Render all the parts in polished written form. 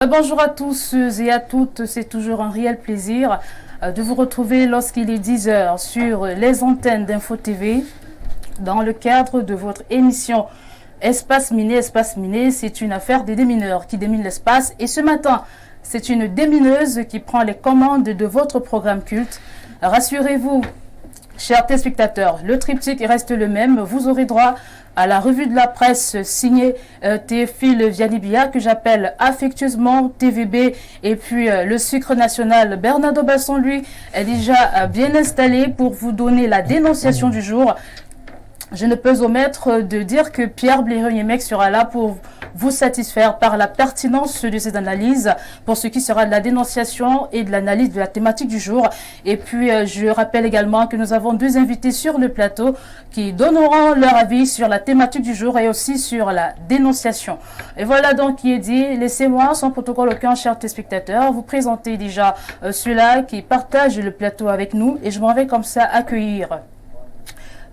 Bonjour à tous et à toutes, c'est toujours un réel plaisir de vous retrouver lorsqu'il est 10 heures sur les antennes d'Info TV dans le cadre de votre émission Espace Miné. Espace Miné, c'est une affaire des démineurs qui déminent l'espace et ce matin, c'est une démineuse qui prend les commandes de votre programme culte. Rassurez-vous, chers téléspectateurs, le triptyque reste le même, vous aurez droit à la revue de la presse signée Théophile Vianibia, que j'appelle affectueusement TVB, et puis le sucre national Bernardo Basson, lui, est déjà bien installé pour vous donner la dénonciation du jour. Je ne peux omettre de dire que Pierre Blériot-Yémec sera là pour vous satisfaire par la pertinence de ces analyses, pour ce qui sera de la dénonciation et de l'analyse de la thématique du jour. Et puis, je rappelle également que nous avons deux invités sur le plateau qui donneront leur avis sur la thématique du jour et aussi sur la dénonciation. Et voilà donc qui est dit. Laissez-moi, sans protocole aucun, chers téléspectateurs, vous présenter déjà ceux-là qui partagent le plateau avec nous. Et je m'en vais comme ça accueillir.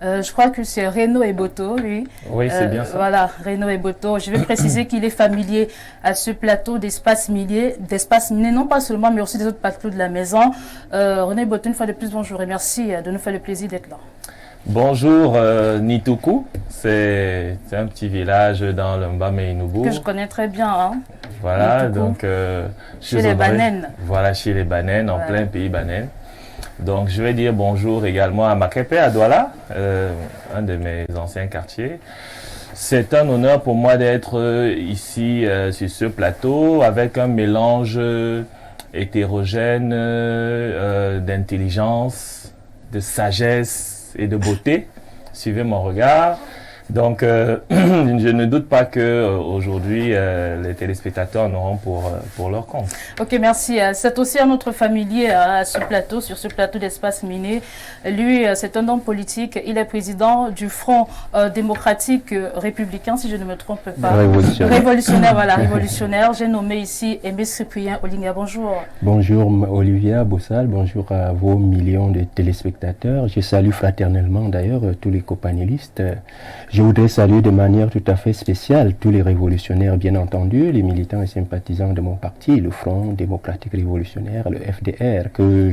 Je crois que c'est Renaud Eboto, lui. Oui, c'est bien ça. Voilà, Renaud Eboto. Je vais préciser qu'il est familier à ce plateau d'Espace Miné, non pas seulement, mais aussi des autres plateaux de la maison. Renaud Eboto, une fois de plus, bonjour et merci de nous faire le plaisir d'être là. Bonjour, Nituku. C'est un petit village dans le Mbameinubu. Que je connais très bien. Hein. Voilà, Nituku. donc... chez les Banènes. Voilà, chez les Banènes, en Voilà. plein pays Banène. Donc, je vais dire bonjour également à Makepe, à Douala, un de mes anciens quartiers. C'est un honneur pour moi d'être ici sur ce plateau avec un mélange hétérogène d'intelligence, de sagesse et de beauté. Suivez mon regard. Donc, je ne doute pas que aujourd'hui les téléspectateurs en auront pour leur compte. Ok, merci. C'est aussi un autre familier à ce plateau, sur ce plateau d'Espace Miné. Lui, c'est un homme politique. Il est président du Front démocratique républicain, si je ne me trompe pas. Révolutionnaire, voilà, révolutionnaire. J'ai nommé ici Aimé Cyprien Olinga. Bonjour. Bonjour Olivia Bossal, bonjour à vos millions de téléspectateurs. Je salue fraternellement d'ailleurs tous les copanélistes. Je voudrais saluer de manière tout à fait spéciale tous les révolutionnaires, bien entendu, les militants et sympathisants de mon parti, le Front démocratique révolutionnaire, le FDR, que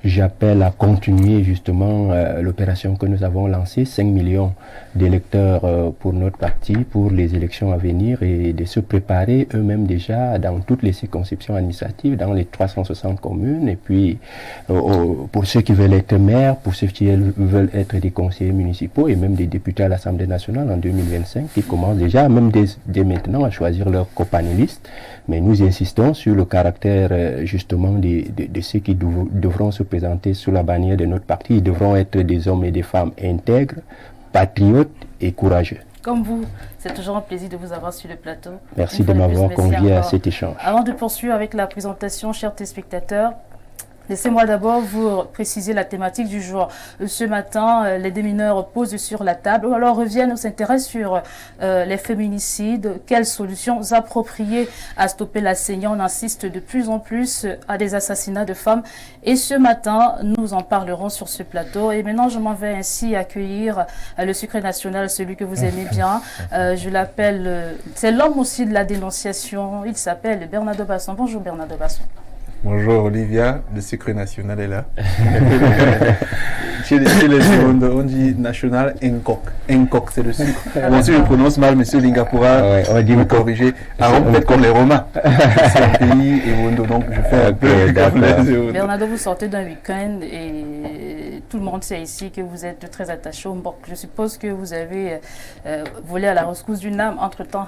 j'appelle à continuer justement l'opération que nous avons lancée, 5 millions d'électeurs pour notre parti, pour les élections à venir, et de se préparer eux-mêmes déjà dans toutes les circonscriptions administratives, dans les 360 communes, et puis pour ceux qui veulent être maires, pour ceux qui veulent être des conseillers municipaux et même des députés à l'Assemblée nationale en 2025, qui commencent déjà, même dès maintenant, à choisir leurs copanélistes. Mais nous insistons sur le caractère justement de ceux qui devront se présenter sous la bannière de notre parti. Ils devront être des hommes et des femmes intègres, patriotes et courageux. Comme vous, c'est toujours un plaisir de vous avoir sur le plateau. Merci de m'avoir convié à cet échange. Avant de poursuivre avec la présentation, chers téléspectateurs, laissez-moi d'abord vous préciser la thématique du jour. Ce matin, les démineurs posent sur la table, alors reviennent, on s'intéresse sur les féminicides, quelles solutions appropriées à stopper la saignée. On insiste de plus en plus à des assassinats de femmes. Et ce matin, nous en parlerons sur ce plateau. Et maintenant, je m'en vais ainsi accueillir le sucre national, celui que vous aimez bien. Je l'appelle, c'est l'homme aussi de la dénonciation. Il s'appelle Bernardo Basson. Bonjour Bernardo Basson. Bonjour Olivia, le sucre national est là. Chez les secondes, on dit national Nkok. Nkok, c'est le sucre. Bon, si je prononce mal, monsieur Lingapura, on dit me corriger. Alors, peut-être comme les Romains. C'est un pays et donc je fais un peu comme les Bernardo, vous sortez d'un week-end et tout le monde sait ici que vous êtes très attaché au Mbok. Je suppose que vous avez volé à la rescousse d'une âme entre-temps.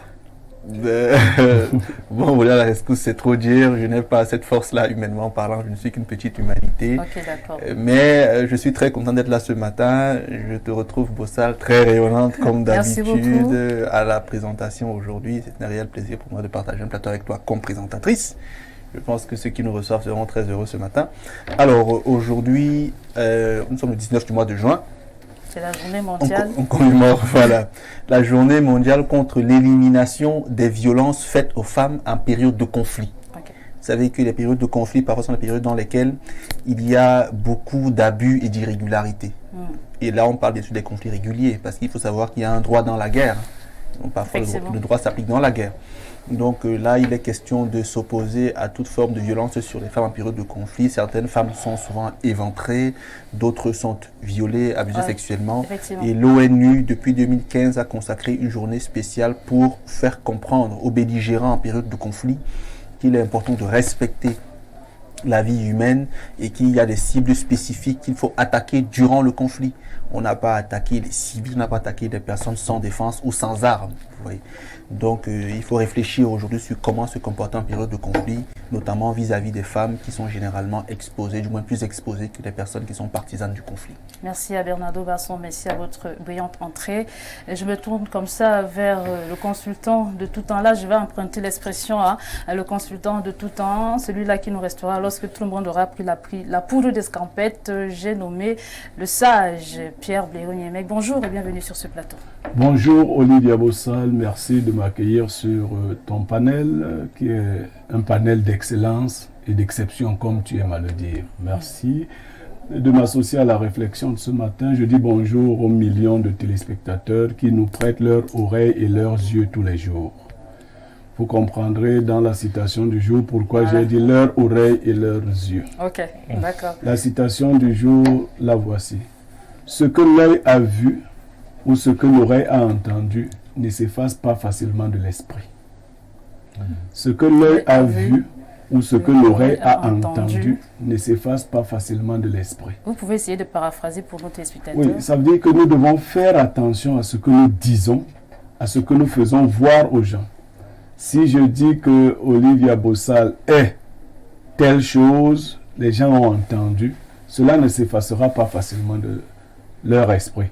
Bon, voilà, la rescousse, c'est trop dire. Je n'ai pas cette force-là, humainement parlant. Je ne suis qu'une petite humanité. Ok, d'accord. Mais je suis très content d'être là ce matin. Je te retrouve, Bossal, très rayonnante comme d'habitude à la présentation aujourd'hui. C'est un réel plaisir pour moi de partager un plateau avec toi comme présentatrice. Je pense que ceux qui nous reçoivent seront très heureux ce matin. Alors, aujourd'hui, nous sommes le 19 du mois de juin. C'est la journée mondiale. On commémore, voilà, la journée mondiale contre l'élimination des violences faites aux femmes en période de conflit. Okay. Vous savez que les périodes de conflit, parfois, sont les périodes dans lesquelles il y a beaucoup d'abus et d'irrégularités. Et là, on parle bien sûr des conflits réguliers, parce qu'il faut savoir qu'il y a un droit dans la guerre. Donc, parfois, le droit s'applique dans la guerre. Donc là, il est question de s'opposer à toute forme de violence sur les femmes en période de conflit. Certaines femmes sont souvent éventrées, d'autres sont violées, abusées sexuellement. Et l'ONU, depuis 2015, a consacré une journée spéciale pour faire comprendre aux belligérants en période de conflit qu'il est important de respecter la vie humaine et qu'il y a des cibles spécifiques qu'il faut attaquer durant le conflit. On n'a pas attaqué les civils, on n'a pas attaqué des personnes sans défense ou sans armes. Vous voyez. Donc il faut réfléchir aujourd'hui sur comment se comporter en période de conflit, notamment vis-à-vis des femmes qui sont généralement exposées, du moins plus exposées que les personnes qui sont partisanes du conflit. Merci à Bernardo Basson, merci à votre brillante entrée. Et je me tourne comme ça vers le consultant de tout temps. Là, je vais emprunter l'expression à le consultant de tout temps, celui-là qui nous restera lorsque tout le monde aura pris la poudre d'escampette. J'ai nommé le sage Pierre Bléronier-Mec. Bonjour et bienvenue sur ce plateau. Bonjour Olivia Bossal, merci de m'accueillir sur ton panel qui est un panel d'excellence et d'exception comme tu aimes à le dire. Merci de m'associer à la réflexion de ce matin. Je dis bonjour aux millions de téléspectateurs qui nous prêtent leurs oreilles et leurs yeux tous les jours. Vous comprendrez dans la citation du jour pourquoi j'ai dit leurs oreilles et leurs yeux. Ok, d'accord. La citation du jour, la voici. Ce que l'œil a vu ou ce que l'oreille a entendu ne s'efface pas facilement de l'esprit. Ce que l'œil a vu ou ce que l'oreille a entendu ne s'efface pas facilement de l'esprit. Vous pouvez essayer de paraphraser pour nos téléspectateurs. Oui, ça veut dire que nous devons faire attention à ce que nous disons, à ce que nous faisons voir aux gens. Si je dis que Olivia Bossal est telle chose, les gens ont entendu, cela ne s'effacera pas facilement de leur esprit.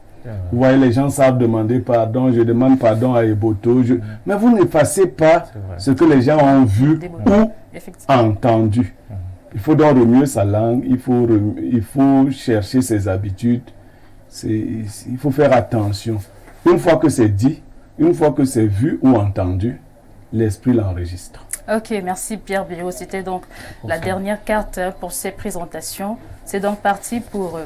Vous voyez, les gens savent demander pardon, je demande pardon à Eboto, mais vous n'effacez pas ce que les gens ont vu ou entendu. Il faut donc remuer sa langue, il faut chercher ses habitudes, il faut faire attention. Une fois que c'est dit, une fois que c'est vu ou entendu, l'esprit l'enregistre. Ok, merci Pierre Béraud. C'était donc la dernière carte pour ces présentations. C'est donc parti pour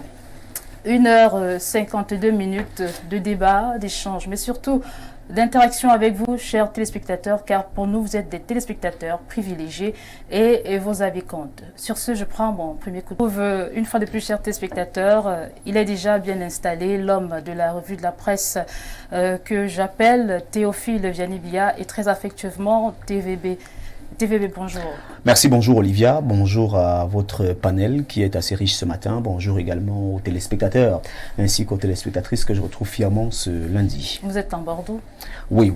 1h52 de débat, d'échange, mais surtout d'interaction avec vous, chers téléspectateurs, car pour nous, vous êtes des téléspectateurs privilégiés et vos avis comptent. Sur ce, je prends mon premier coup de pouce. Une fois de plus, chers téléspectateurs, il est déjà bien installé, l'homme de la revue de la presse que j'appelle Théophile Vianney-Bia et très affectueusement TVB. TVB, bonjour. Merci, bonjour Olivia, bonjour à votre panel qui est assez riche ce matin, bonjour également aux téléspectateurs ainsi qu'aux téléspectatrices que je retrouve fièrement ce lundi. Vous êtes en Bordeaux? Oui.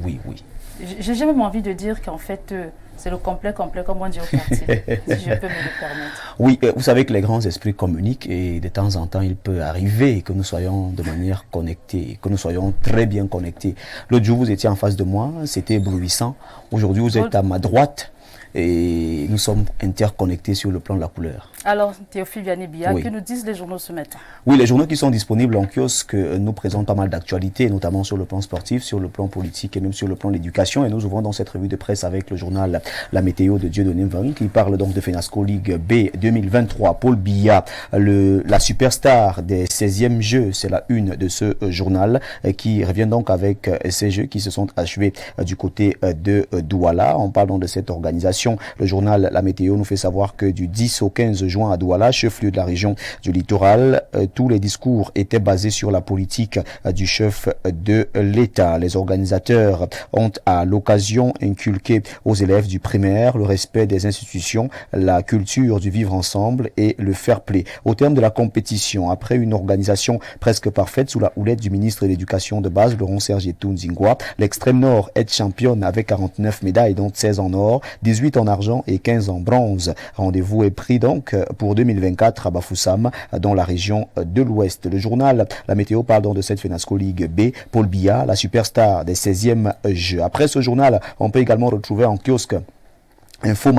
J'ai même envie de dire qu'en fait, c'est le complet, comme on dit au quartier, si je peux me le permettre. Oui, vous savez que les grands esprits communiquent et de temps en temps, il peut arriver que nous soyons de manière connectée, que nous soyons très bien connectés. L'autre jour, vous étiez en face de moi, c'était éblouissant. Aujourd'hui, vous êtes à ma droite. Et nous sommes interconnectés sur le plan de la couleur. Alors, Théophile Vianney-Bia, que nous disent les journaux ce matin? Oui, les journaux qui sont disponibles en kiosque nous présentent pas mal d'actualités, notamment sur le plan sportif, sur le plan politique et même sur le plan de l'éducation. Et nous ouvrons dans cette revue de presse avec le journal La Météo de Dieudonné Mvang, qui parle donc de FENASCO Ligue B 2023. Paul Biya, la superstar des 16e Jeux, c'est la une de ce journal qui revient donc avec ces Jeux qui se sont achevés du côté de Douala. On parle donc de cette organisation. Le journal La Météo nous fait savoir que du 10 au 15 juin à Douala, chef-lieu de la région du littoral, tous les discours étaient basés sur la politique du chef de l'État. Les organisateurs ont à l'occasion inculqué aux élèves du primaire le respect des institutions, la culture du vivre ensemble et le fair play. Au terme de la compétition, après une organisation presque parfaite sous la houlette du ministre de l'Éducation de base, Laurent Serge Nzingwa, l'extrême nord est championne avec 49 médailles, dont 16 en or, 18 en argent et 15 en bronze. Rendez-vous est pris donc pour 2024 à Bafoussam, dans la région de l'Ouest. Le journal La Météo parle donc de cette FENASCO Ligue B. Paul Biya, la superstar des 16e Jeux. Après ce journal, on peut également retrouver en kiosque Info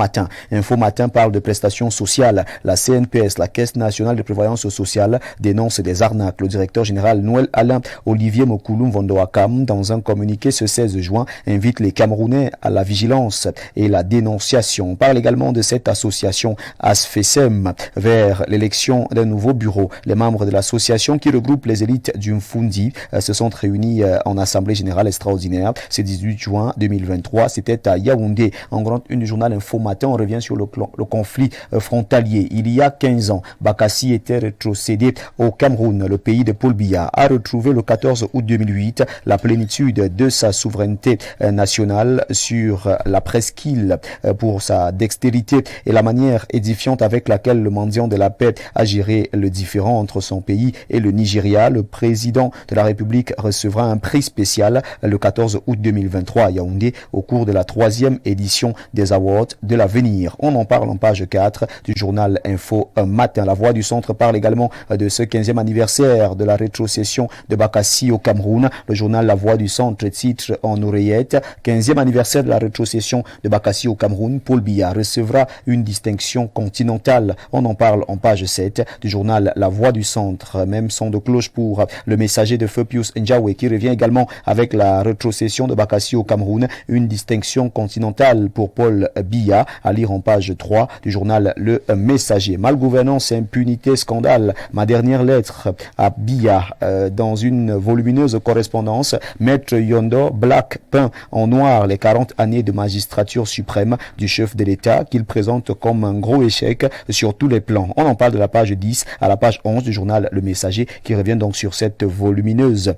Matin parle de prestations sociales. La CNPS, la Caisse nationale de prévoyance sociale, dénonce des arnaques. Le directeur général Noël Alain Olivier Mokoulum Vondoakam, dans un communiqué ce 16 juin, invite les Camerounais à la vigilance et la dénonciation. On parle également de cette association ASFESEM vers l'élection d'un nouveau bureau. Les membres de l'association qui regroupe les élites du Mfundi se sont réunis en assemblée générale extraordinaire ce 18 juin 2023. C'était à Yaoundé. En grande une du journal Info Matin, on revient sur le conflit frontalier. Il y a 15 ans, Bakassi était rétrocédé au Cameroun. Le pays de Paul Biya a retrouvé le 14 août 2008 la plénitude de sa souveraineté nationale sur la presqu'île pour sa dextérité et la manière édifiante avec laquelle le mendiant de la paix a géré le différend entre son pays et le Nigeria. Le président de la République recevra un prix spécial le 14 août 2023 à Yaoundé au cours de la 3e édition des Awards de l'avenir. On en parle en page 4 du journal Info Matin. La Voix du Centre parle également de ce 15e anniversaire de la rétrocession de Bakassi au Cameroun. Le journal La Voix du Centre titre en oreillette 15e anniversaire de la rétrocession de Bakassi au Cameroun. Paul Biya recevra une distinction continentale. On en parle en page 7 du journal La Voix du Centre. Même son de cloche pour le messager de feu Pius Njawe qui revient également avec la rétrocession de Bakassi au Cameroun. Une distinction continentale pour Paul Biya, à lire en page 3 du journal Le Messager. Malgouvernance, impunité, scandale. Ma dernière lettre à Biya dans une volumineuse correspondance. Maître Yondo Black peint en noir les 40 années de magistrature suprême du chef de l'État qu'il présente comme un gros échec sur tous les plans. On en parle de la page 10 à la page 11 du journal Le Messager qui revient donc sur cette volumineuse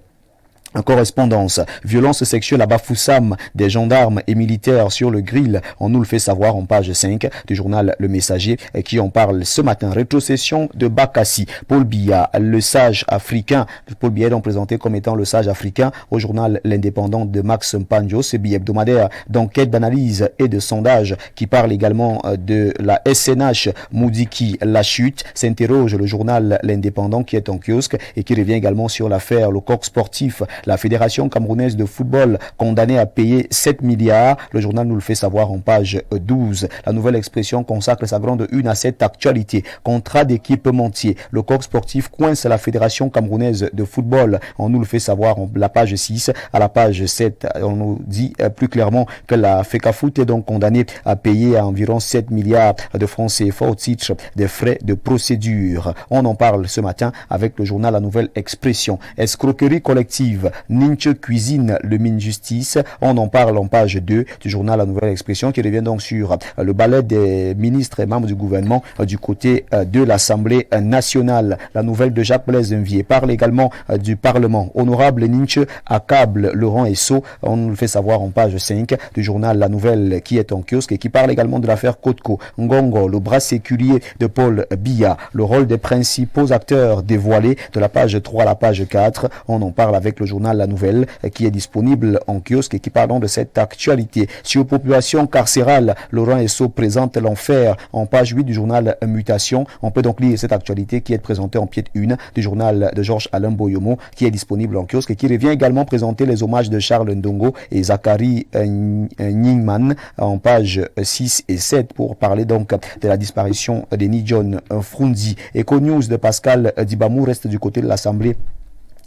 correspondance. Violence sexuelle à Bafoussam, des gendarmes et militaires sur le grill. On nous le fait savoir en page 5 du journal Le Messager qui en parle ce matin. Rétrocession de Bakassi. Paul Biya, le sage africain. Paul Biya est donc présenté comme étant le sage africain au journal L'Indépendant de Max Mpanjo. C'est billet hebdomadaire d'enquête, d'analyse et de sondage qui parle également de la SNH Moudiki. La chute s'interroge le journal L'Indépendant qui est en kiosque et qui revient également sur l'affaire Le Coq Sportif. La Fédération camerounaise de football condamnée à payer 7 milliards. Le journal nous le fait savoir en page 12. La Nouvelle Expression consacre sa grande une à cette actualité. Contrat d'équipementier. Le Coq Sportif coince la Fédération camerounaise de football. On nous le fait savoir en la page 6. À la page 7, on nous dit plus clairement que la FECAFOOT est donc condamnée à payer à environ 7 milliards de francs CFA au titre des frais de procédure. On en parle ce matin avec le journal La Nouvelle Expression. Escroquerie collective. Ninche cuisine le Minjustice. On en parle en page 2 du journal La Nouvelle Expression qui revient donc sur le balai des ministres et membres du gouvernement du côté de l'Assemblée nationale. La nouvelle de Jacques Blaise Mvier parle également du Parlement. Honorable Ninche accable Laurent Esso. On nous le fait savoir en page 5 du journal La Nouvelle qui est en kiosque et qui parle également de l'affaire Kotko. Ngongo, le bras séculier de Paul Biya. Le rôle des principaux acteurs dévoilés de la page 3 à la page 4. On en parle avec le journal La Nouvelle qui est disponible en kiosque et qui parle de cette actualité. Sur population carcérale, Laurent Esso présente l'enfer en page 8 du journal Mutation. On peut donc lire cette actualité qui est présentée en pied de une du journal de Georges Alain Boyomo qui est disponible en kiosque et qui revient également présenter les hommages de Charles Ndongo et Zachary Nyingman en page 6 et 7 pour parler donc de la disparition de Nidjon Frunzi. Eco News de Pascal Dibamou reste du côté de l'Assemblée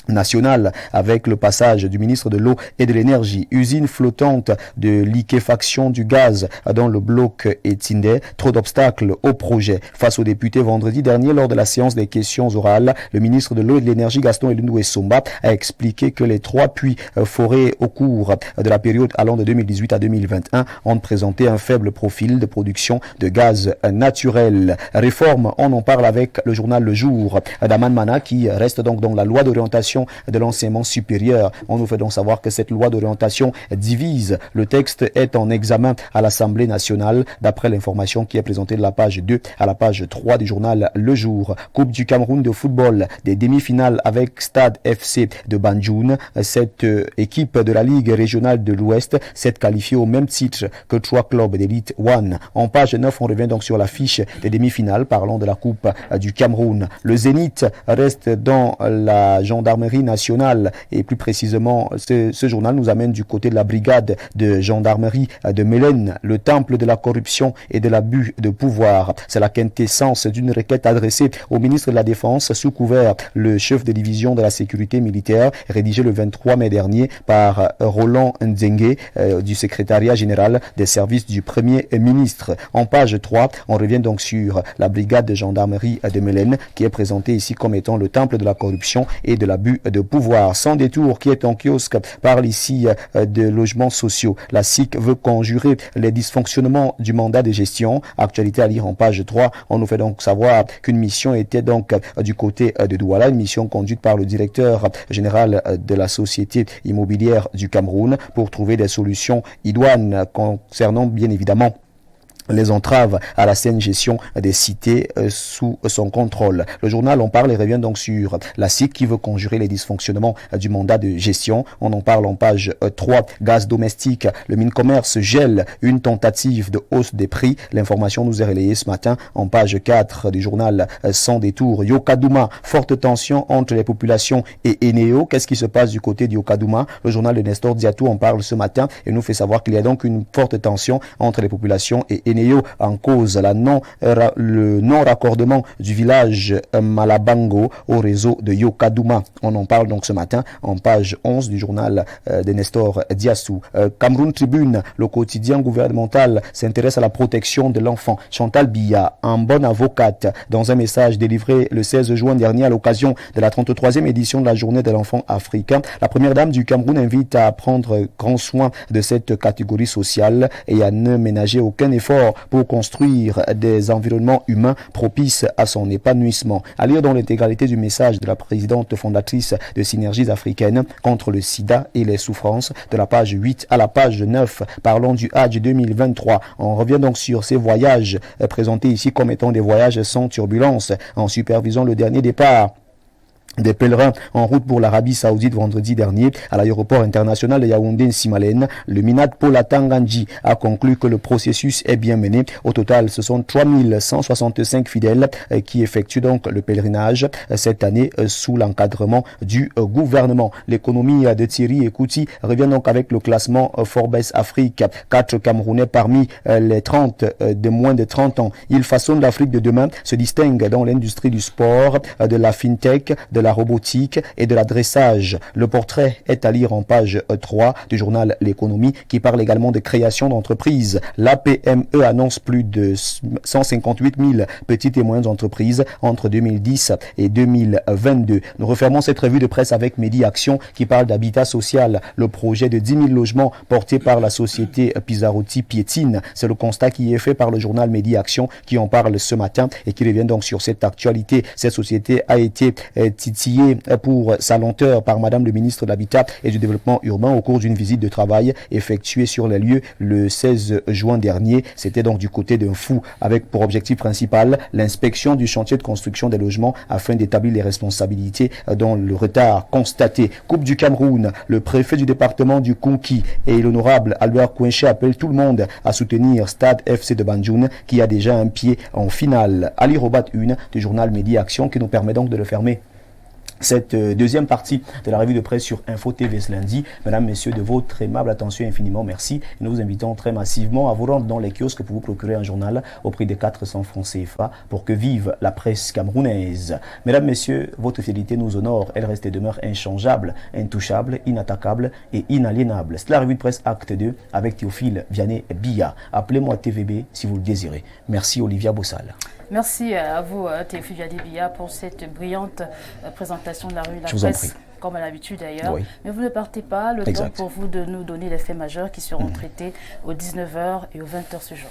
nationale avec le passage du ministre de l'eau et de l'énergie. Usine flottante de liquéfaction du gaz dans le bloc Etindé. Trop d'obstacles au projet. Face aux députés vendredi dernier lors de la séance des questions orales, le ministre de l'eau et de l'énergie Gaston Elundou Somba a expliqué que les 3 puits forés au cours de la période allant de 2018 à 2021 ont présenté un faible profil de production de gaz naturel. Réforme, on en parle avec le journal Le Jour d'Aman Mana qui reste donc dans la loi d'orientation de l'enseignement supérieur. On nous fait donc savoir que cette loi d'orientation divise. Le texte est en examen à l'Assemblée nationale d'après l'information qui est présentée de la page 2 à la page 3 du journal Le Jour. Coupe du Cameroun de football, des demi-finales avec Stade FC de Banjul. Cette équipe de la Ligue régionale de l'Ouest s'est qualifiée au même titre que 3 clubs d'élite 1. En page 9, on revient donc sur la fiche des demi-finales parlant de la Coupe du Cameroun. Le Zénith reste dans la gendarmerie gendarmerie nationale. Et plus précisément, ce journal nous amène du côté de la brigade de gendarmerie de Mélène, le temple de la corruption et de l'abus de pouvoir. C'est la quintessence d'une requête adressée au ministre de la Défense sous couvert le chef de division de la sécurité militaire, rédigé le 23 mai dernier par Roland Nzengue du secrétariat général des services du Premier ministre. En page 3, on revient donc sur la brigade de gendarmerie de Mélène qui est présentée ici comme étant le temple de la corruption et de l'abus de pouvoir. Sans détour, qui est en kiosque, parle ici de logements sociaux. La SIC veut conjurer les dysfonctionnements du mandat de gestion. Actualité à lire en page 3. On nous fait donc savoir qu'une mission était donc du côté de Douala, une mission conduite par le directeur général de la Société immobilière du Cameroun pour trouver des solutions idoines concernant bien évidemment les entraves à la saine gestion des cités sous son contrôle. Le journal en parle et revient donc sur la SIC qui veut conjurer les dysfonctionnements du mandat de gestion. On en parle en page 3. Gaz domestique. Le Mincommerce gèle une tentative de hausse des prix. L'information nous est relayée ce matin en page 4 du journal Sans détour. Yokadouma, forte tension entre les populations et Eneo. Qu'est-ce qui se passe du côté de Yokadouma? Le journal de Nestor Diatou en parle ce matin et nous fait savoir qu'il y a donc une forte tension entre les populations et Eneo, en cause le non-raccordement du village Malabango au réseau de Yokadouma. On en parle donc ce matin en page 11 du journal de Nestor Diassou. Cameroun Tribune, le quotidien gouvernemental, s'intéresse à la protection de l'enfant. Chantal Biya, en bonne avocate, dans un message délivré le 16 juin dernier à l'occasion de la 33e édition de la journée de l'enfant africain, la première dame du Cameroun invite à prendre grand soin de cette catégorie sociale et à ne ménager aucun effort pour construire des environnements humains propices à son épanouissement. À lire dans l'intégralité du message de la présidente fondatrice de Synergies africaines contre le sida et les souffrances, de la page 8 à la page 9, parlons du Hajj 2023. On revient donc sur ces voyages présentés ici comme étant des voyages sans turbulence, en supervisant le dernier départ des pèlerins en route pour l'Arabie Saoudite vendredi dernier à l'aéroport international de Yaoundé-Nsimalen. Le Minat Paula Tanganji a conclu que le processus est bien mené. Au total, ce sont 3165 fidèles qui effectuent donc le pèlerinage cette année sous l'encadrement du gouvernement. L'économie de Thierry Ekouti revient donc avec le classement Forbes Afrique. 4 Camerounais parmi les 30 de moins de 30 ans. Ils façonnent l'Afrique de demain, se distinguent dans l'industrie du sport, de la fintech, de la robotique et de l'adressage. Le portrait est à lire en page 3 du journal L'économie qui parle également de création d'entreprises. La PME annonce plus de 158 000 petites et moyennes entreprises entre 2010 et 2022. Nous refermons cette revue de presse avec Medi Action qui parle d'habitat social. Le projet de 10 000 logements porté par la société Pizzarotti piétine. C'est le constat qui est fait par le journal Medi Action qui en parle ce matin et qui revient donc sur cette actualité. Cette société a été titillé pour sa lenteur par Madame le ministre de l'Habitat et du Développement urbain au cours d'une visite de travail effectuée sur les lieux le 16 juin dernier. C'était donc du côté d'un fou avec pour objectif principal l'inspection du chantier de construction des logements afin d'établir les responsabilités dans le retard constaté. Coupe du Cameroun, le préfet du département du Konki et l'honorable Albert Kouenché appellent tout le monde à soutenir Stade FC de Banjoun qui a déjà un pied en finale. Ali Robat 1 du journal Medi Action qui nous permet donc de le fermer. Cette deuxième partie de la revue de presse sur Info TV ce lundi. Mesdames, Messieurs, de votre aimable attention infiniment, merci. Nous vous invitons très massivement à vous rendre dans les kiosques pour vous procurer un journal au prix de 400 francs CFA pour que vive la presse camerounaise. Mesdames, Messieurs, votre fidélité nous honore. Elle reste et demeure inchangeable, intouchable, inattaquable et inaliénable. C'est la revue de presse Acte 2 avec Théophile Vianney Biya. Appelez-moi TVB si vous le désirez. Merci Olivia Bossal. Merci à vous, Théophile Vianney, pour cette brillante présentation de la revue de la presse, comme à l'habitude d'ailleurs. Oui. Mais vous ne partez pas, le temps pour vous de nous donner les faits majeurs qui seront traités aux 19h et aux 20h ce jour.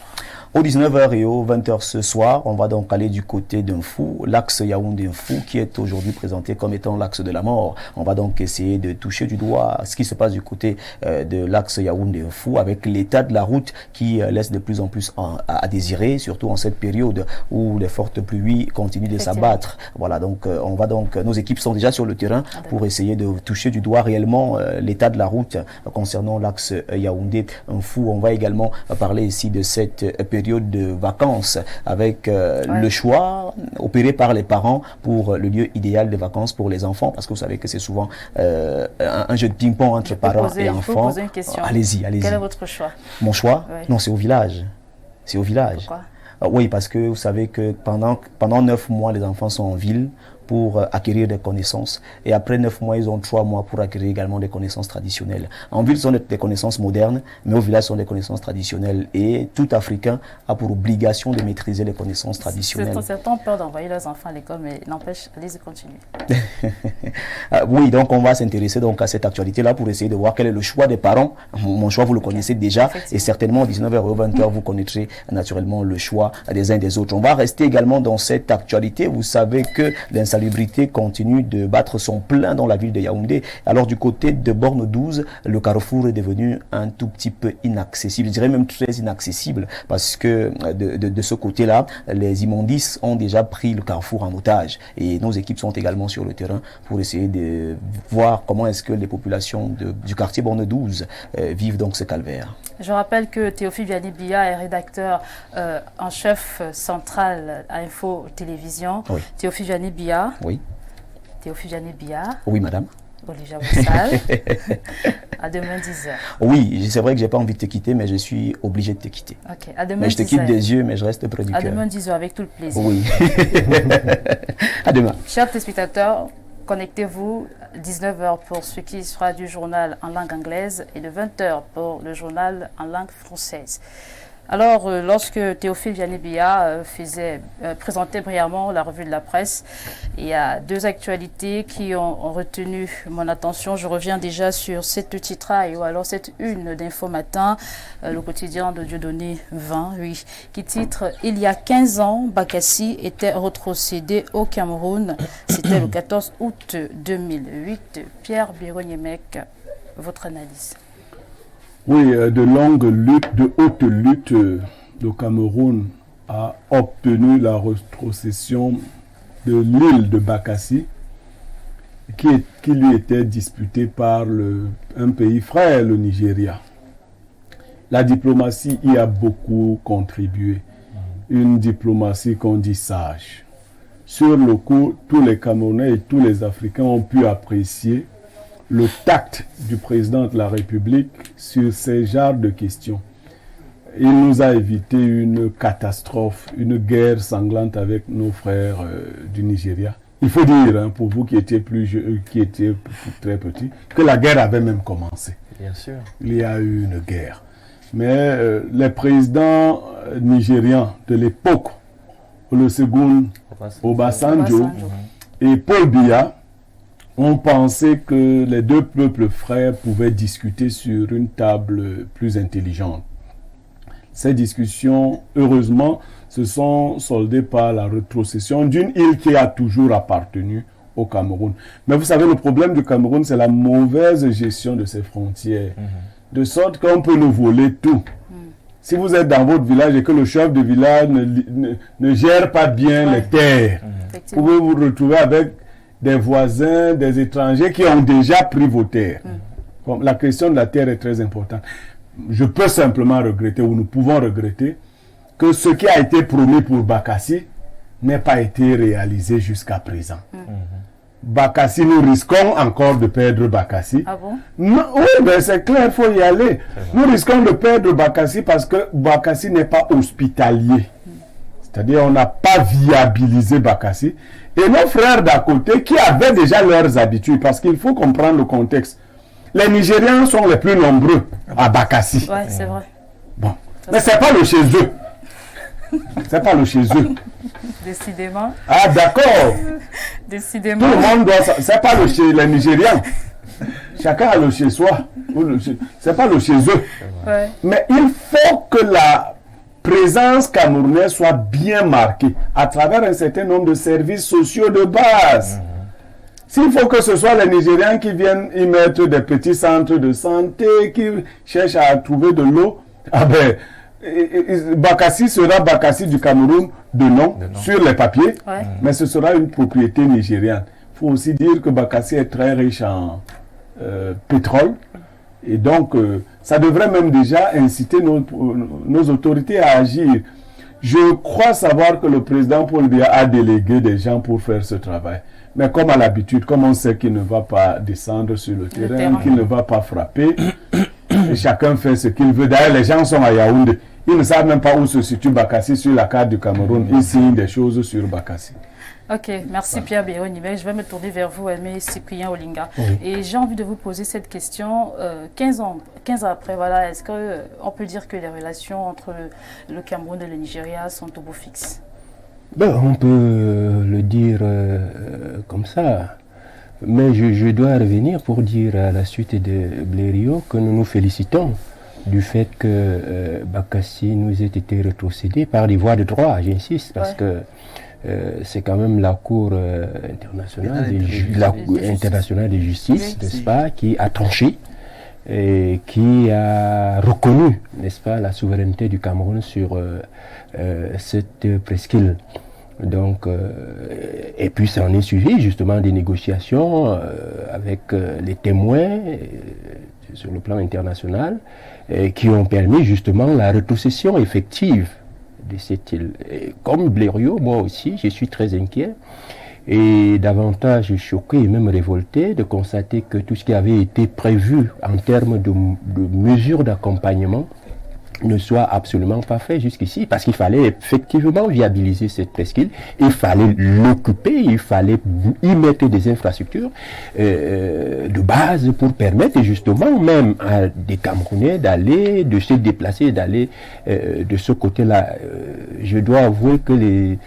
Aux 19h et aux 20h ce soir, on va donc aller du côté d'un fou, l'axe Yaoundé-Fou, qui est aujourd'hui présenté comme étant l'axe de la mort. On va donc essayer de toucher du doigt ce qui se passe du côté de l'axe Yaoundé-Fou, avec l'état de la route qui laisse de plus en plus à désirer, surtout en cette période où les fortes pluies continuent de s'abattre. Voilà, donc nos équipes sont déjà sur le terrain pour essayer de toucher du doigt réellement l'état de la route concernant l'axe Yaoundé-Fou. On va également parler ici de cette période période de vacances avec le choix opéré par les parents pour le lieu idéal de vacances pour les enfants, parce que vous savez que c'est souvent un jeu de ping-pong entre parents et enfants. Je peux poser une question. Allez-y, allez-y. Quel est votre choix? Mon choix? Oui. Non, c'est au village. C'est au village. Pourquoi? Oui, parce que vous savez que pendant 9 mois, les enfants sont en ville pour acquérir des connaissances. Et après 9 mois, ils ont 3 mois pour acquérir également des connaissances traditionnelles. En ville, ce sont des connaissances modernes, mais au village, ce sont des connaissances traditionnelles. Et tout Africain a pour obligation de maîtriser les connaissances traditionnelles. Certains ont peur d'envoyer leurs enfants à l'école, mais n'empêche, allez-y, continuez. Oui, donc on va s'intéresser donc à cette actualité-là pour essayer de voir quel est le choix des parents. Mon choix, vous le connaissez déjà. Et certainement, 19h ou 20h, vous connaîtrez naturellement le choix des uns et des autres. On va rester également dans cette actualité. Vous savez que l'insalubrité continue de battre son plein dans la ville de Yaoundé. Alors du côté de Borne 12, le carrefour est devenu un tout petit peu inaccessible, je dirais même très inaccessible, parce que de ce côté-là, les immondices ont déjà pris le carrefour en otage. Et nos équipes sont également sur le terrain pour essayer de voir comment est-ce que les populations du quartier Borne 12 vivent donc ce calvaire. Je rappelle que Théophile Vianney-Bia est rédacteur en chef central à Info Télévision. Oui. Théophile Vianney-Bia. Oui. Théophile Vianney-Bia. Oui, madame. Olivia Boussal. À demain 10h. Oui, c'est vrai que j'ai pas envie de te quitter, mais je suis obligé de te quitter. Ok, à demain mais je te quitte des yeux, mais je reste près du cœur. À demain 10h, avec tout le plaisir. Oui. À demain. Chers téléspectateurs, connectez-vous 19h pour ce qui sera du journal en langue anglaise et de 20h pour le journal en langue française. Alors, lorsque Théophile Vianney-Bia présentait brièvement la revue de la presse, il y a 2 actualités qui ont retenu mon attention. Je reviens déjà sur cette titraille ou alors cette une d'Info Matin, le quotidien de Dieudonné 20, oui, qui titre « Il y a 15 ans, Bakassi était retrocédé au Cameroun ». C'était le 14 août 2008. Pierre Birognemec, votre analyse. Oui, de longues luttes, de hautes luttes, le Cameroun a obtenu la rétrocession de l'île de Bakassi, qui lui était disputée par un pays frère, le Nigeria. La diplomatie y a beaucoup contribué, une diplomatie qu'on dit sage. Sur le coup, tous les Camerounais et tous les Africains ont pu apprécier le tact du président de la République sur ces genres de questions. Il nous a évité une catastrophe, une guerre sanglante avec nos frères du Nigeria. Il faut dire, pour vous qui étiez très petits, que la guerre avait même commencé. Bien sûr. Il y a eu une guerre. Mais les présidents nigérians de l'époque, Olusegun Obasanjo et Paul Biya, on pensait que les 2 peuples frères pouvaient discuter sur une table plus intelligente. Ces discussions, heureusement, se sont soldées par la rétrocession d'une île qui a toujours appartenu au Cameroun. Mais vous savez, le problème du Cameroun, c'est la mauvaise gestion de ses frontières. De sorte qu'on peut nous voler tout. Si vous êtes dans votre village et que le chef de village ne gère pas bien les terres, vous pouvez vous retrouver avec des voisins, des étrangers qui ont déjà pris vos terres. Bon, la question de la terre est très importante. Je peux simplement regretter, ou nous pouvons regretter, que ce qui a été promis pour Bakassi n'ait pas été réalisé jusqu'à présent. Bakassi, nous risquons encore de perdre Bakassi. Ah bon? Non, oui, ben c'est clair, il faut y aller. Nous risquons de perdre Bakassi parce que Bakassi n'est pas hospitalier. C'est-à-dire, on n'a pas viabilisé Bakassi. Et nos frères d'à côté qui avaient déjà leurs habitudes, parce qu'il faut comprendre le contexte. Les Nigériens sont les plus nombreux à Bakassi. Oui, c'est vrai. Bon. Mais c'est pas le chez eux. C'est pas le chez eux. Décidément. Ah, d'accord. Décidément. Tout le monde doit. C'est pas le chez les Nigériens. Chacun a le chez soi. C'est pas le chez eux. Ouais. Mais il faut que la présence camerounaise soit bien marquée à travers un certain nombre de services sociaux de base. S'il faut que ce soit les Nigériens qui viennent y mettre des petits centres de santé, qui cherchent à trouver de l'eau, ah ben, Bakassi sera Bakassi du Cameroun de nom, sur les papiers, mais ce sera une propriété nigériane. Il faut aussi dire que Bakassi est très riche en pétrole. Et donc, ça devrait même déjà inciter nos autorités à agir. Je crois savoir que le président Paul Biya a délégué des gens pour faire ce travail. Mais comme à l'habitude, comme on sait qu'il ne va pas descendre sur le terrain, qu'il ne va pas frapper, et chacun fait ce qu'il veut. D'ailleurs, les gens sont à Yaoundé. Ils ne savent même pas où se situe Bakassi sur la carte du Cameroun. Ils signent des choses sur Bakassi. Ok, merci Pierre Béronibé. Je vais me tourner vers vous, Aimé Cyprien Olinga. Oui. Et j'ai envie de vous poser cette question. 15 ans après, voilà, est-ce qu'on peut dire que les relations entre le Cameroun et le Nigeria sont au beau fixe? On peut le dire comme ça. Mais je dois revenir pour dire à la suite de Blériot que nous nous félicitons du fait que Bakassi nous ait été rétrocédé par des voies de droit, j'insiste, parce que c'est quand même la Cour internationale de justice, n'est-ce pas, qui a tranché et qui a reconnu, n'est-ce pas, la souveraineté du Cameroun sur cette presqu'île. Donc, et puis ça en est suivi justement des négociations avec les témoins sur le plan international qui ont permis justement la rétrocession effective de cette île. Et comme Blériot, moi aussi, je suis très inquiet et davantage choqué et même révolté de constater que tout ce qui avait été prévu en termes de mesures d'accompagnement ne soit absolument pas fait jusqu'ici, parce qu'il fallait effectivement viabiliser cette presqu'île, il fallait l'occuper, il fallait y mettre des infrastructures de base pour permettre justement même à des Camerounais d'aller, de se déplacer, d'aller de ce côté-là. Je dois avouer que les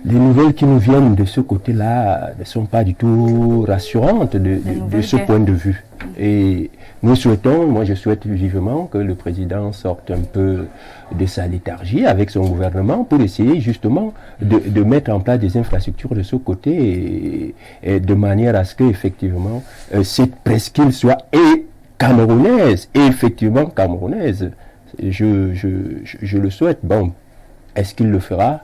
nouvelles qui nous viennent de ce côté-là ne sont pas du tout rassurantes de ce point de vue. Et nous souhaitons, moi je souhaite vivement que le président sorte un peu de sa léthargie avec son gouvernement pour essayer justement de mettre en place des infrastructures de ce côté et de manière à ce qu'effectivement cette presqu'île soit camerounaise, et effectivement camerounaise. Je le souhaite. Bon, est-ce qu'il le fera?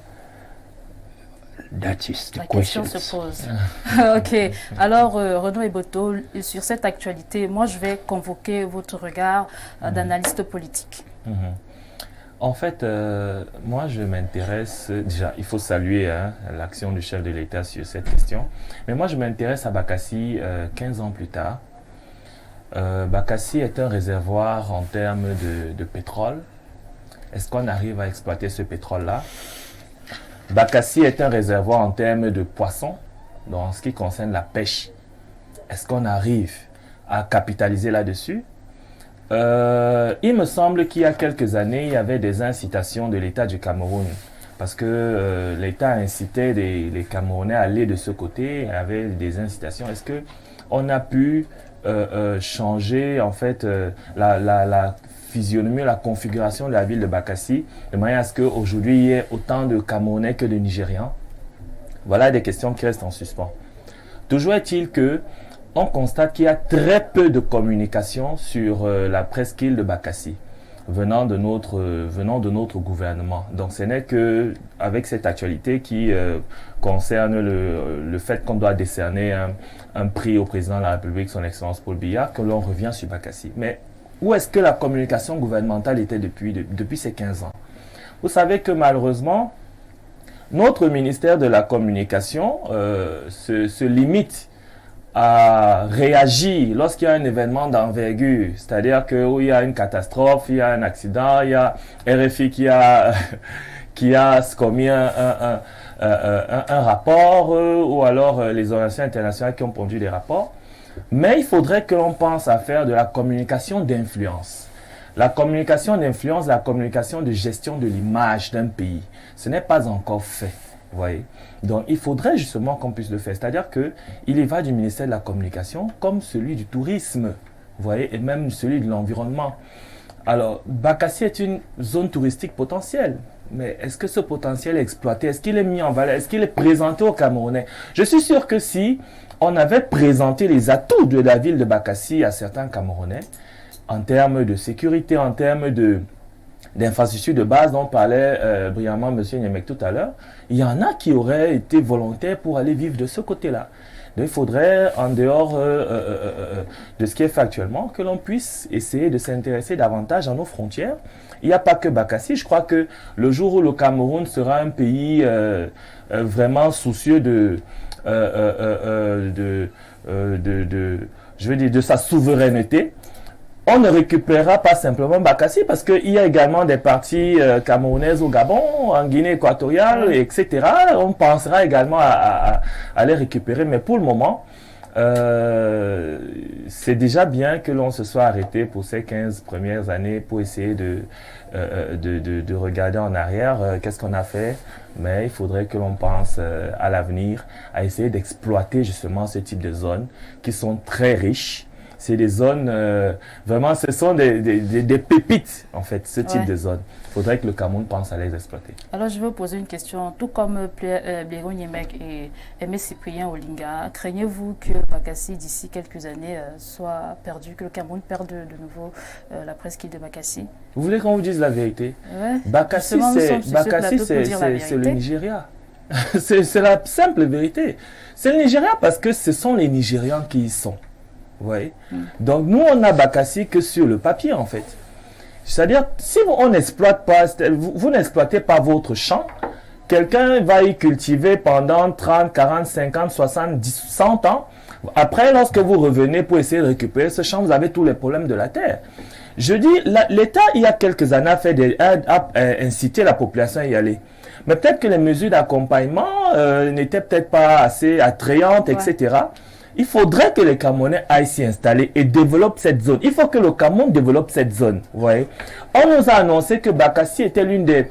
La question se pose. Ok. Alors, Renaud Eboto, sur cette actualité, moi, je vais convoquer votre regard d'analyste politique. En fait, moi, je m'intéresse... Déjà, il faut saluer l'action du chef de l'État sur cette question. Mais moi, je m'intéresse à Bakassi 15 ans plus tard. Bakassi est un réservoir en termes de pétrole. Est-ce qu'on arrive à exploiter ce pétrole-là? Bakassi est un réservoir en termes de poissons, donc en ce qui concerne la pêche. Est-ce qu'on arrive à capitaliser là-dessus? Il me semble qu'il y a quelques années, il y avait des incitations de l'État du Cameroun, parce que l'État incitait les Camerounais à aller de ce côté, il y avait des incitations. Est-ce qu'on a pu changer en fait la physionomie, la configuration de la ville de Bakassi, de manière à ce qu'aujourd'hui il y ait autant de Camerounais que de Nigérians? Voilà des questions qui restent en suspens. Toujours est-il que on constate qu'il y a très peu de communication sur la presqu'île de Bakassi venant de notre gouvernement. Donc ce n'est que avec cette actualité qui concerne le fait qu'on doit décerner un prix au président de la République, son Excellence Paul Biya, que l'on revient sur Bakassi. Mais où est-ce que la communication gouvernementale était depuis ces 15 ans? Vous savez que malheureusement, notre ministère de la Communication se limite à réagir lorsqu'il y a un événement d'envergure. C'est-à-dire qu'il y a une catastrophe, il y a un accident, il y a RFI qui a commis un rapport, ou alors les organisations internationales qui ont pondu des rapports. Mais il faudrait que l'on pense à faire de la communication d'influence. La communication d'influence, la communication de gestion de l'image d'un pays, ce n'est pas encore fait, vous voyez. Donc il faudrait justement qu'on puisse le faire. C'est-à-dire qu'il y va du ministère de la Communication comme celui du tourisme, vous voyez, et même celui de l'environnement. Alors, Bakassi est une zone touristique potentielle. Mais est-ce que ce potentiel est exploité? Est-ce qu'il est mis en valeur? Est-ce qu'il est présenté aux Camerounais? Je suis sûr que si on avait présenté les atouts de la ville de Bakassi à certains Camerounais, en termes de sécurité, en termes d'infrastructures de base dont parlait brillamment M. Niemek tout à l'heure, il y en a qui auraient été volontaires pour aller vivre de ce côté-là. Donc, il faudrait, en dehors de ce qui est fait actuellement, que l'on puisse essayer de s'intéresser davantage à nos frontières. Il n'y a pas que Bakassi. Je crois que le jour où le Cameroun sera un pays vraiment soucieux de sa souveraineté, on ne récupérera pas simplement Bakassi parce qu'il y a également des parties camerounaises au Gabon, en Guinée équatoriale, etc. On pensera également à les récupérer. Mais pour le moment, c'est déjà bien que l'on se soit arrêté pour ces 15 premières années pour essayer de regarder en arrière qu'est-ce qu'on a fait. Mais il faudrait que l'on pense à l'avenir, à essayer d'exploiter justement ce type de zones qui sont très riches. C'est des zones, vraiment, ce sont des pépites, en fait, ce type de zones. Il faudrait que le Cameroun pense à les exploiter. Alors, je vais vous poser une question. Tout comme Blaireau Niemek et Aimé Cyprien Olinga, craignez-vous que Bakassi, d'ici quelques années, soit perdu, que le Cameroun perde de nouveau la presqu'île de Bakassi? Vous voulez qu'on vous dise la vérité? Ouais. Bakassi, c'est le Nigeria. C'est la simple vérité. C'est le Nigeria parce que ce sont les Nigérians qui y sont. Ouais. Donc nous on a Bakassi que sur le papier en fait. C'est-à-dire si on n'exploite pas, vous n'exploitez pas votre champ, quelqu'un va y cultiver pendant 30, 40, 50, 70, 100 ans. Après lorsque vous revenez pour essayer de récupérer ce champ, vous avez tous les problèmes de la terre. Je dis, l'État il y a quelques années a incité la population à y aller. Mais peut-être que les mesures d'accompagnement n'étaient peut-être pas assez attrayantes, etc. Il faudrait que les Camerounais aillent s'y installer et développent cette zone. Il faut que le Cameroun développe cette zone. Vous voyez? On nous a annoncé que Bakassi était l'une des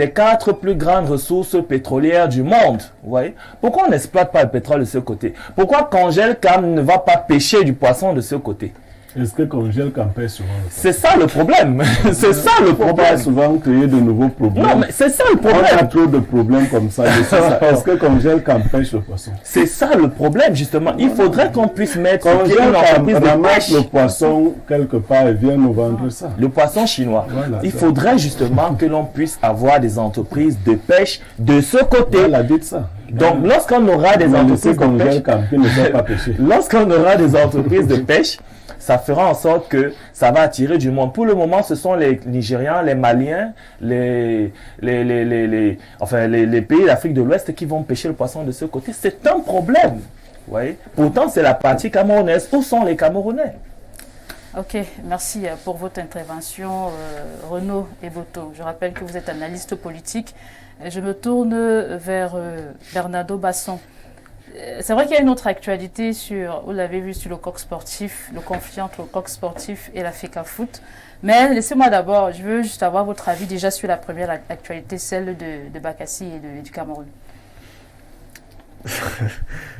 4 plus grandes ressources pétrolières du monde. Vous voyez? Pourquoi on n'exploite pas le pétrole de ce côté? Pourquoi Congel Cam ne va pas pêcher du poisson de ce côté? Est-ce que Congel Cam pêche souvent? C'est ça le problème. C'est ça le problème. On va souvent créer de nouveaux problèmes. Non, mais c'est ça le problème. On a trop de problèmes comme ça. Est-ce que Congel Cam pêche le poisson? C'est ça le problème, justement. Il faudrait qu'on puisse mettre Congel Cam ramasse le poisson quelque part et vient nous vendre ça. Le poisson chinois. Voilà, il faudrait justement que l'on puisse avoir des entreprises de pêche de ce côté. Elle a dit ça. Donc, lorsqu'on aura des entreprises de pêche, lorsqu'on aura des entreprises de pêche, ça fera en sorte que ça va attirer du monde. Pour le moment, ce sont les Nigérians, les Maliens, les pays d'Afrique de l'Ouest qui vont pêcher le poisson de ce côté. C'est un problème. Vous voyez? Pourtant, c'est la partie camerounaise. Où sont les Camerounais? Ok, merci pour votre intervention, Renaud Eboto. Je rappelle que vous êtes analyste politique. Je me tourne vers Bernardo Basson. C'est vrai qu'il y a une autre actualité sur, vous l'avez vu, sur le coq sportif, le conflit entre le coq sportif et la FECAFOOT. Mais laissez-moi d'abord, je veux juste avoir votre avis déjà sur la première actualité, celle de Bakassi et du Cameroun.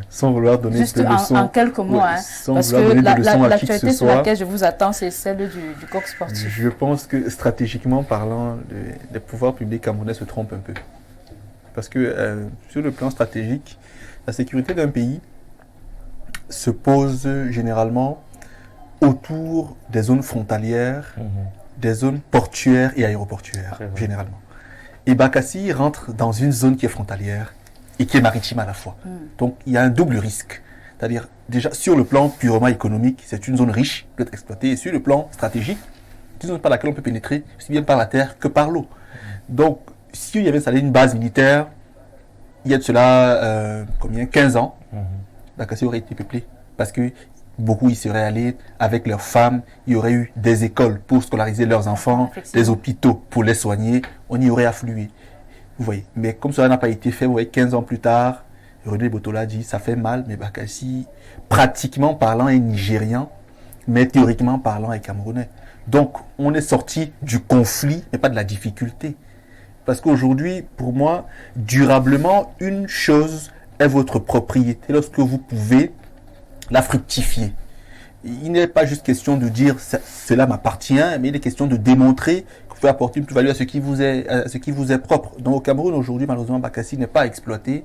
Sans vouloir donner juste de leçons. En quelques mots, ouais, parce que l'actualité sur laquelle je vous attends, c'est celle du coq sportif. Je pense que stratégiquement parlant, les pouvoirs publics camerounais se trompent un peu. Parce que sur le plan stratégique, la sécurité d'un pays se pose généralement autour des zones frontalières, des zones portuaires et aéroportuaires, généralement. Et Bakassi rentre dans une zone qui est frontalière et qui est maritime à la fois. Donc, il y a un double risque. C'est-à-dire, déjà, sur le plan purement économique, c'est une zone riche, qui peut être exploitée. Et sur le plan stratégique, c'est une zone par laquelle on peut pénétrer aussi bien par la terre que par l'eau. Donc, s'il y avait installé une base militaire, il y a de cela, 15 ans, Bakassi aurait été peuplé. Parce que beaucoup y seraient allés avec leurs femmes, il y aurait eu des écoles pour scolariser leurs enfants, des hôpitaux pour les soigner, on y aurait afflué. Vous voyez, mais comme cela n'a pas été fait, vous voyez, 15 ans plus tard, René Botola dit, ça fait mal, mais Bakassi, pratiquement parlant, est nigérian, mais théoriquement parlant, est camerounais. Donc, on est sorti du conflit, mais pas de la difficulté. Parce qu'aujourd'hui, pour moi, durablement, une chose est votre propriété lorsque vous pouvez la fructifier. Il n'est pas juste question de dire cela m'appartient, mais il est question de démontrer que vous pouvez apporter une plus-value à ce qui vous est propre. Donc au Cameroun aujourd'hui, malheureusement, Bakassi n'est pas exploité,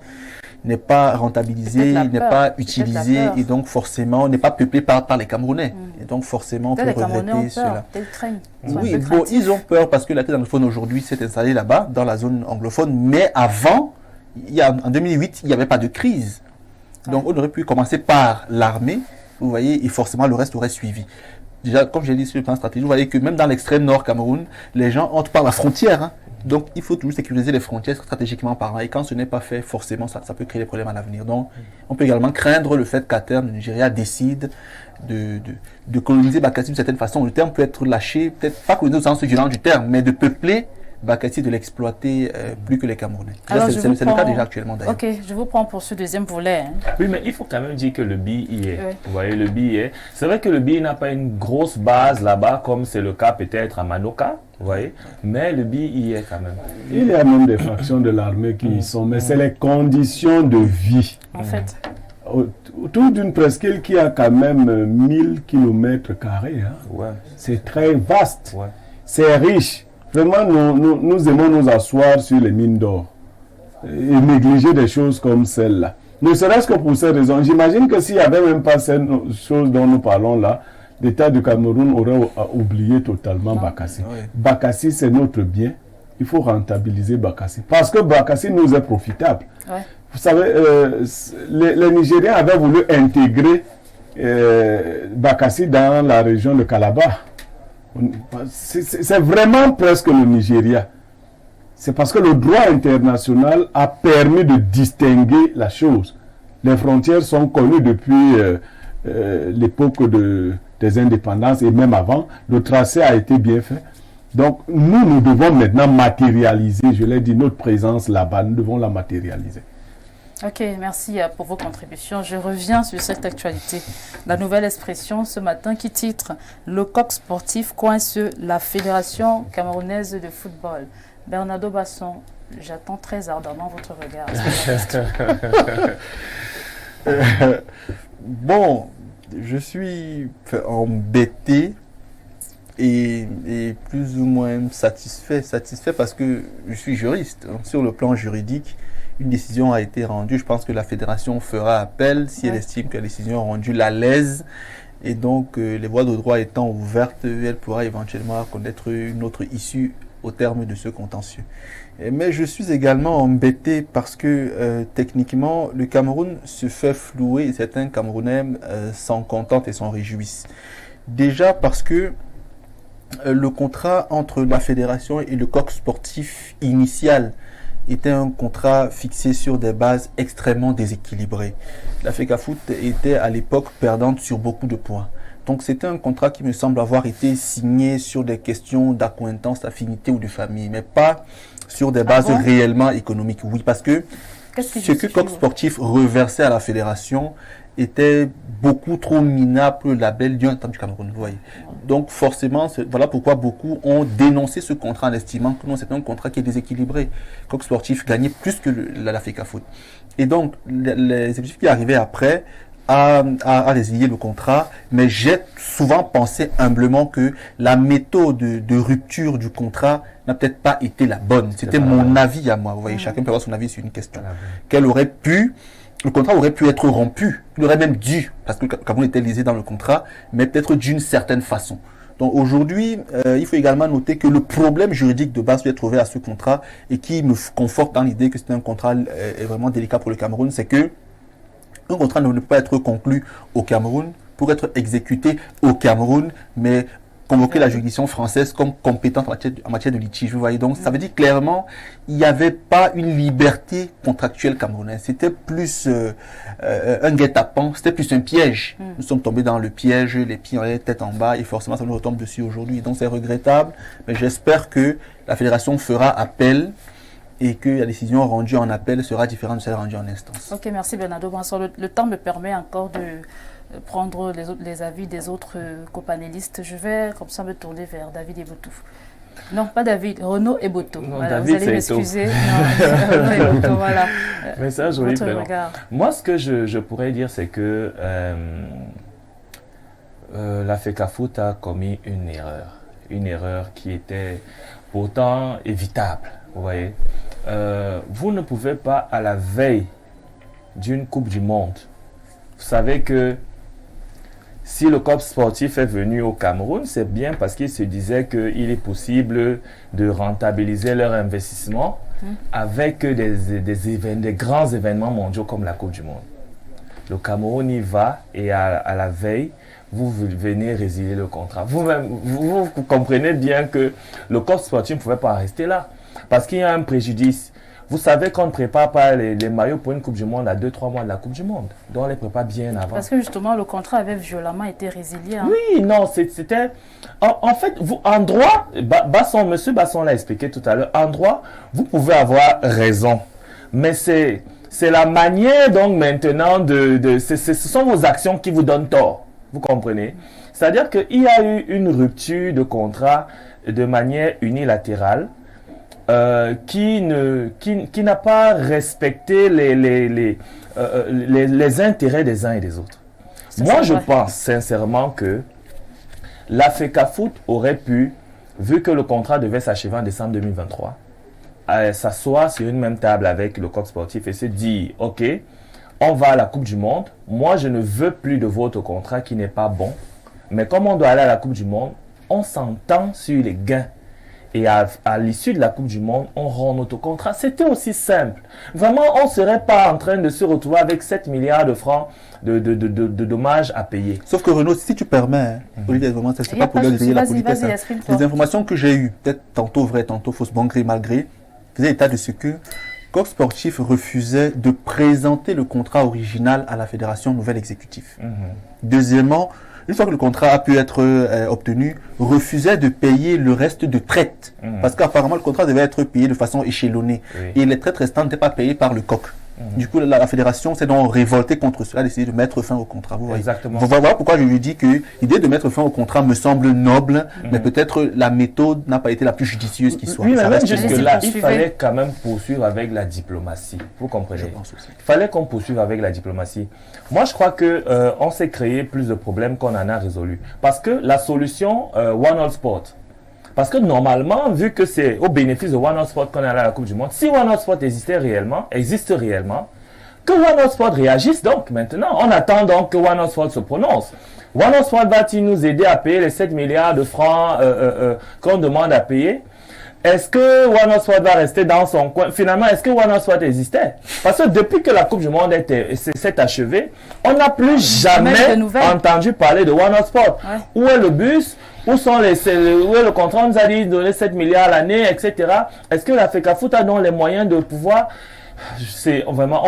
n'est pas rentabilisé, n'est pas utilisé, et donc forcément n'est pas peuplé par les Camerounais. Et donc forcément on peut regretter cela. Oui, bon, ils ont peur parce que la tête anglophone aujourd'hui s'est installée là-bas, dans la zone anglophone, mais avant, en 2008, il n'y avait pas de crise. Donc on aurait pu commencer par l'armée, vous voyez, et forcément le reste aurait suivi. Déjà, comme j'ai dit sur le plan stratégique, vous voyez que même dans l'extrême nord Cameroun, les gens entrent par la frontière. Hein. Donc il faut toujours sécuriser les frontières stratégiquement parlant. Et quand ce n'est pas fait, forcément, ça peut créer des problèmes à l'avenir. Donc on peut également craindre le fait qu'à terme, le Nigeria décide de coloniser Bakassi d'une certaine façon. Le terme peut être lâché, peut-être pas coloniser au sens violent du terme, mais de peupler Bakassi, de l'exploiter plus que les Camerounais. C'est le cas déjà actuellement d'ailleurs. Ok, je vous prends pour ce deuxième volet. Hein. Oui, mais il faut quand même dire que le BI y est. Vous voyez, le BI y est. C'est vrai que le BI n'a pas une grosse base là-bas, comme c'est le cas peut-être à Manoka, vous voyez, mais le BI y est quand même. Il y a même des factions de l'armée qui y sont, mais c'est les conditions de vie. En fait. Autour d'une presqu'île qui a quand même 1000 km². Hein. Ouais. C'est très vaste. Ouais. C'est riche. Vraiment, nous aimons nous asseoir sur les mines d'or et négliger des choses comme celle-là. Ne serait-ce que pour ces raisons. J'imagine que s'il n'y avait même pas ces choses dont nous parlons là, l'État du Cameroun aurait oublié totalement Bakassi. Oui. Bakassi, c'est notre bien. Il faut rentabiliser Bakassi. Parce que Bakassi nous est profitable. Ouais. Vous savez, les Nigériens avaient voulu intégrer Bakassi dans la région de Calabar. C'est vraiment presque le Nigeria. C'est parce que le droit international a permis de distinguer la chose. Les frontières sont connues depuis l'époque des indépendances et même avant. Le tracé a été bien fait. Donc nous devons maintenant matérialiser, je l'ai dit, notre présence là-bas. Nous devons la matérialiser. Ok, merci pour vos contributions. Je reviens sur cette actualité. La nouvelle expression ce matin qui titre « Le coq sportif coince la Fédération camerounaise de football ». Bernardo Basson, j'attends très ardemment votre regard sur la bon, je suis embêté et plus ou moins satisfait parce que je suis juriste. Donc, sur le plan juridique, une décision a été rendue. Je pense que la fédération fera appel si elle estime que la décision rendue la lèse. Et donc, les voies de droit étant ouvertes, elle pourra éventuellement connaître une autre issue au terme de ce contentieux. Mais je suis également embêté parce que techniquement, le Cameroun se fait flouer et certains Camerounais s'en contentent et s'en réjouissent. Déjà parce que le contrat entre la fédération et le coq sportif initial était un contrat fixé sur des bases extrêmement déséquilibrées. La FECAFOOT était à l'époque perdante sur beaucoup de points. Donc c'était un contrat qui me semble avoir été signé sur des questions d'accointance, d'affinité ou de famille, mais pas sur des bases réellement économiques. Oui, parce que ce que Coq Sportif reversait à la fédération était beaucoup trop minable pour le label du Temps du Cameroun. Vous voyez. Donc forcément, voilà pourquoi beaucoup ont dénoncé ce contrat en estimant que non, c'est un contrat qui est déséquilibré. Coq Sportif gagnait plus que la FECAFOOT. Et donc les exécutifs qui arrivaient après à résilier le contrat, mais j'ai souvent pensé humblement que la méthode de rupture du contrat n'a peut-être pas été la bonne. C'était mon avis à moi. Vous voyez, chacun peut avoir son avis sur une question. Le contrat aurait pu être rompu. Il aurait même dû, parce que le Cameroun était lésé dans le contrat, mais peut-être d'une certaine façon. Donc aujourd'hui, il faut également noter que le problème juridique de base qui est trouvé à ce contrat et qui me conforte dans l'idée que c'est un contrat vraiment délicat pour le Cameroun, c'est que un contrat ne peut pas être conclu au Cameroun pour être exécuté au Cameroun, mais convoquer la juridiction française comme compétente en matière de litige. Vous voyez, donc ça veut dire clairement il n'y avait pas une liberté contractuelle camerounaise. C'était plus un guet-apens, c'était plus un piège. Nous sommes tombés dans le piège, les pieds en l'air, tête en bas, et forcément ça nous retombe dessus aujourd'hui. Donc c'est regrettable, mais j'espère que la fédération fera appel et que la décision rendue en appel sera différente de celle rendue en instance. Ok, merci Bernardo. Le temps me permet encore de prendre les avis des autres copanélistes. Je vais comme ça me tourner vers David Ebotou. Non, pas David, Renaud Ebotou. Voilà, David, vous allez m'excuser. Renaud Ebotou, voilà. Mais ça, joli prénom. Moi, ce que je pourrais dire, c'est que la FECAFOOT a commis une erreur qui était pourtant évitable. Vous voyez, vous ne pouvez pas, à la veille d'une Coupe du Monde. Vous savez que si le COP sportif est venu au Cameroun, c'est bien parce qu'il se disait qu'il est possible de rentabiliser leur investissement avec des grands événements mondiaux comme la Coupe du Monde. Le Cameroun y va et à la veille, vous venez résilier le contrat. Vous comprenez bien que le COP sportif ne pouvait pas en rester là parce qu'il y a un préjudice. Vous savez qu'on ne prépare pas les maillots pour une Coupe du Monde à 2-3 mois de la Coupe du Monde. Donc on les prépare bien avant. Parce que justement, le contrat avait violemment été résilié. Hein. Oui, non, c'était... En fait, vous, en droit, Monsieur Basson l'a expliqué tout à l'heure, en droit, vous pouvez avoir raison. Mais c'est la manière, donc, maintenant, ce sont vos actions qui vous donnent tort. Vous comprenez? C'est-à-dire qu'il y a eu une rupture de contrat de manière unilatérale. Qui n'a pas respecté les intérêts des uns et des autres. Moi, je pense sincèrement que la FECAFOOT aurait pu, vu que le contrat devait s'achever en décembre 2023, s'asseoir sur une même table avec le COP sportif et se dire, OK, on va à la Coupe du Monde, moi je ne veux plus de votre contrat qui n'est pas bon, mais comme on doit aller à la Coupe du Monde, on s'entend sur les gains. Et à l'issue de la Coupe du Monde, on rend notre contrat. C'était aussi simple. Vraiment, on ne serait pas en train de se retrouver avec 7 milliards de francs de dommages à payer. Sauf que Renaud, si tu permets, Olivier, vraiment, ce n'est pas pour griller la politesse. Les informations que j'ai eues, peut-être tantôt vraies, tantôt fausses, bon gré, mal gré, faisaient état de ce que COP Sportif refusait de présenter le contrat original à la Fédération Nouvelle Exécutive. Deuxièmement, une fois que le contrat a pu être obtenu, refusait de payer le reste de traite. Parce qu'apparemment, le contrat devait être payé de façon échelonnée. Et les traites restantes n'étaient pas payées par le COC. Du coup, la fédération s'est donc révoltée contre cela, a décidé de mettre fin au contrat. Vous voyez. Exactement. Voilà pourquoi je lui dis que l'idée de mettre fin au contrat me semble noble, mais peut-être la méthode n'a pas été la plus judicieuse qui soit. Oui, mais même jusque-là, il fallait quand même poursuivre avec la diplomatie. Vous comprenez? Je pense aussi. Il fallait qu'on poursuive avec la diplomatie. Moi, je crois que on s'est créé plus de problèmes qu'on en a résolus. Parce que la solution One All Sport, parce que normalement, vu que c'est au bénéfice de One All Sport qu'on est allé à la Coupe du Monde, si One All Sport existe réellement, que One All Sport réagisse donc maintenant. On attend donc que One All Sport se prononce. One All Sport va-t-il nous aider à payer les 7 milliards de francs qu'on demande à payer? Est-ce que One All Sport va rester dans son coin? Finalement, est-ce que One All Sport existait? Parce que depuis que la Coupe du Monde s'est achevée, on n'a plus jamais entendu parler de One All Sport. Ouais. Où est le bus? Où est le contrat? On nous a dit de donner 7 milliards l'année, etc. Est-ce que la FECAFOOT a donc les moyens de pouvoir... Vraiment,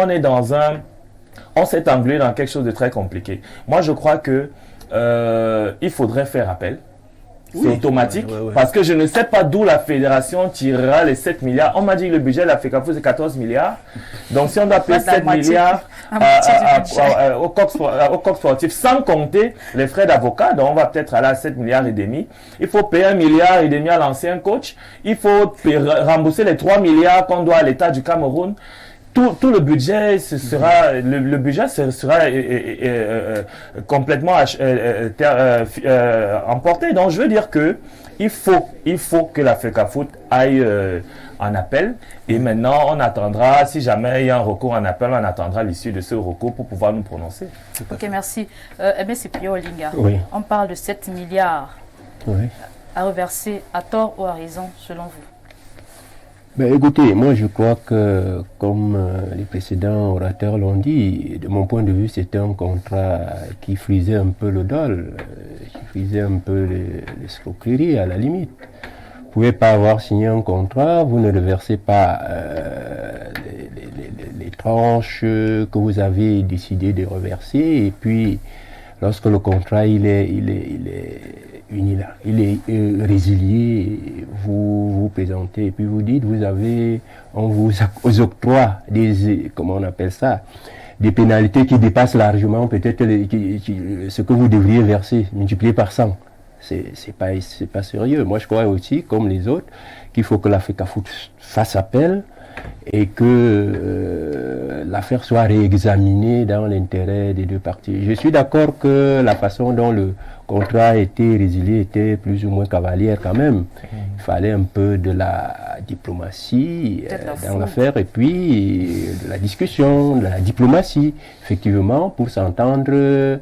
on s'est englué dans quelque chose de très compliqué. Moi, je crois que il faudrait faire appel. C'est automatique. Parce que je ne sais pas d'où la fédération tirera les 7 milliards. On m'a dit que le budget de la FECAFOOT c'est 14 milliards. Donc si on doit payer 7 milliards au COP sportif sans compter les frais d'avocat, donc on va peut-être aller à 7 milliards et demi. Il faut payer 1 milliard et demi à l'ancien coach. Il faut rembourser les 3 milliards qu'on doit à l'État du Cameroun. Tout le budget sera complètement emporté. Donc je veux dire que il faut que la FECAFOOT aille en appel et maintenant on attendra, si jamais il y a un recours en appel, on attendra l'issue de ce recours pour pouvoir nous prononcer. Ok, merci. C'est Pio Olinga. Oui. On parle de 7 milliards à reverser à tort ou à raison selon vous? Ben, écoutez, moi je crois que, comme les précédents orateurs l'ont dit, de mon point de vue, c'était un contrat qui frisait un peu le dol, qui frisait un peu l'escroquerie à la limite. Vous ne pouvez pas avoir signé un contrat, vous ne reversez pas les tranches que vous avez décidé de reverser, et puis lorsque le contrat il est résilié, vous présentez et puis vous dites on vous octroie des, comment on appelle ça, des pénalités qui dépassent largement peut-être ce que vous devriez verser, multiplié par 100. C'est pas sérieux. Moi je crois aussi, comme les autres, qu'il faut que la FECAFOOT fasse appel et que l'affaire soit réexaminée dans l'intérêt des deux parties. Je suis d'accord que la façon dont le contrat a été résilié était plus ou moins cavalière quand même. Il fallait un peu de la diplomatie dans l'affaire et puis de la discussion, de la diplomatie, effectivement, pour s'entendre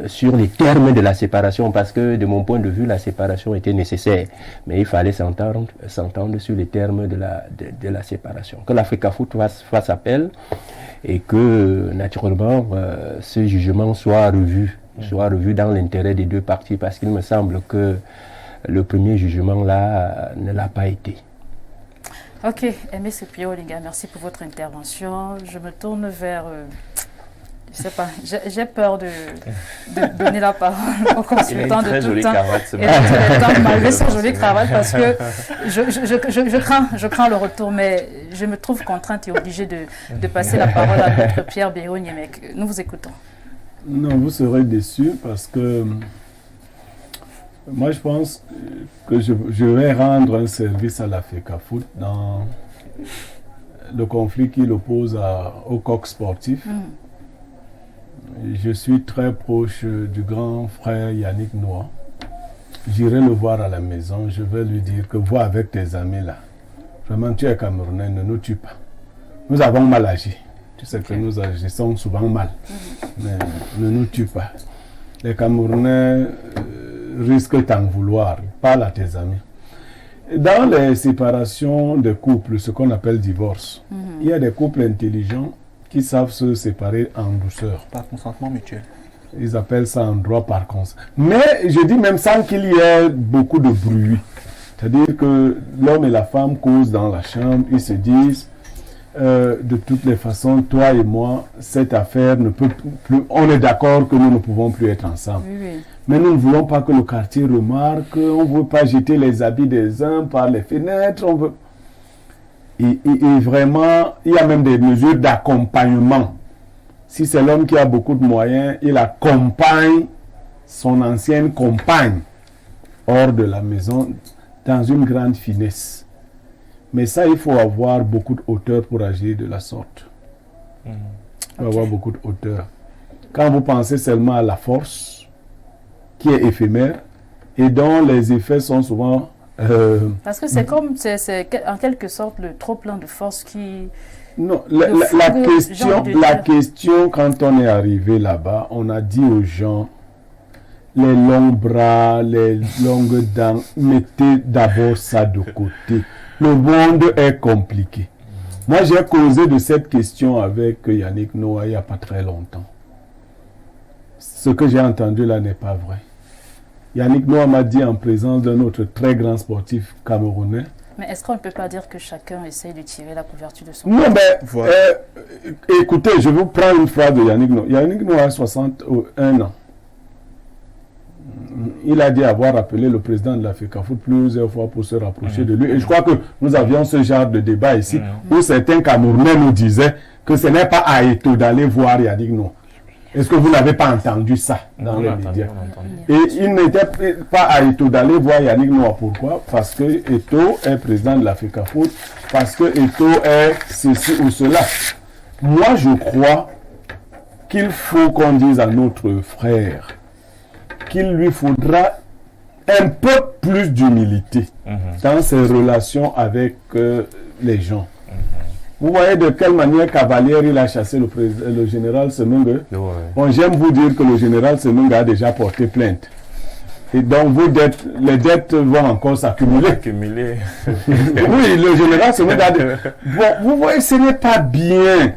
sur les termes de la séparation, parce que de mon point de vue, la séparation était nécessaire. Mais il fallait s'entendre sur les termes de la séparation. Que l'Africafoot fasse appel et que, naturellement, ce jugement soit revu dans l'intérêt des deux parties, parce qu'il me semble que le premier jugement là ne l'a pas été. Ok, Aimé Sepio Olinga, merci pour votre intervention. Je me tourne vers... je sais pas, j'ai peur de donner la parole au consultant de tout le temps. Et de temps malgré sa jolie cravate, parce que je crains le retour, mais je me trouve contrainte et obligée de passer la parole à notre Pierre Béraud-Niémec. Nous vous écoutons. Non, vous serez déçus parce que moi je pense que je vais rendre un service à l'Africafoot dans le conflit qui l'oppose au coq sportif. Je suis très proche du grand frère Yannick Noah. J'irai le voir à la maison, je vais lui dire que vois avec tes amis là, vraiment tu es Camerounais, ne nous tue pas. Nous avons mal agi. Tu sais que nous agissons souvent mal, mais ne nous tue pas. Les Camerounais risquent d'en vouloir, parle à tes amis. Dans les séparations de couples, ce qu'on appelle divorce, il y a des couples intelligents qui savent se séparer en douceur. Par consentement mutuel. Ils appellent ça en droit par consentement. Mais je dis même sans qu'il y ait beaucoup de bruit. C'est-à-dire que l'homme et la femme causent dans la chambre, ils se disent de toutes les façons, toi et moi, cette affaire ne peut plus. On est d'accord que nous ne pouvons plus être ensemble. Oui. Mais nous ne voulons pas que le quartier remarque, on ne veut pas jeter les habits des uns par les fenêtres, on veut. Et vraiment, il y a même des mesures d'accompagnement. Si c'est l'homme qui a beaucoup de moyens, il accompagne son ancienne compagne hors de la maison dans une grande finesse. Mais ça, il faut avoir beaucoup de hauteur pour agir de la sorte. Il faut avoir beaucoup de hauteur. Quand vous pensez seulement à la force, qui est éphémère, et dont les effets sont souvent... Parce que c'est comme, c'est en quelque sorte le trop-plein de force qui... Non, la question, quand on est arrivé là-bas, on a dit aux gens, les longs bras, les longues dents, mettez d'abord ça de côté. Le monde est compliqué. Moi, j'ai causé de cette question avec Yannick Noah il n'y a pas très longtemps. Ce que j'ai entendu là n'est pas vrai. Yannick Noah m'a dit en présence d'un autre très grand sportif camerounais. Mais est-ce qu'on ne peut pas dire que chacun essaye de tirer la couverture de son... Non, mais écoutez, je vous prends une phrase de Yannick Noah. Yannick Noah a 61 ans. Il a dit avoir appelé le président de l'Africafoot plusieurs fois pour se rapprocher de lui. Et je crois que nous avions ce genre de débat ici où certains Camerounais nous disaient que ce n'est pas à Eto'o d'aller voir Yannick Noah. Est-ce que vous n'avez pas entendu ça dans les médias? Et il n'était pas à Eto'o d'aller voir Yannick Noah. Pourquoi? Parce que Eto'o est président de l'Africafoot, parce que Eto'o est ceci ou cela. Moi, je crois qu'il faut qu'on dise à notre frère qu'il lui faudra un peu plus d'humilité dans ses relations avec les gens. Vous voyez de quelle manière Cavalière il a chassé le général Semengue. Bon, j'aime vous dire que le général Semengue a déjà porté plainte. Et donc les dettes vont encore s'accumuler. Oui, le général Semengue a dit... Bon, vous voyez, ce n'est pas bien.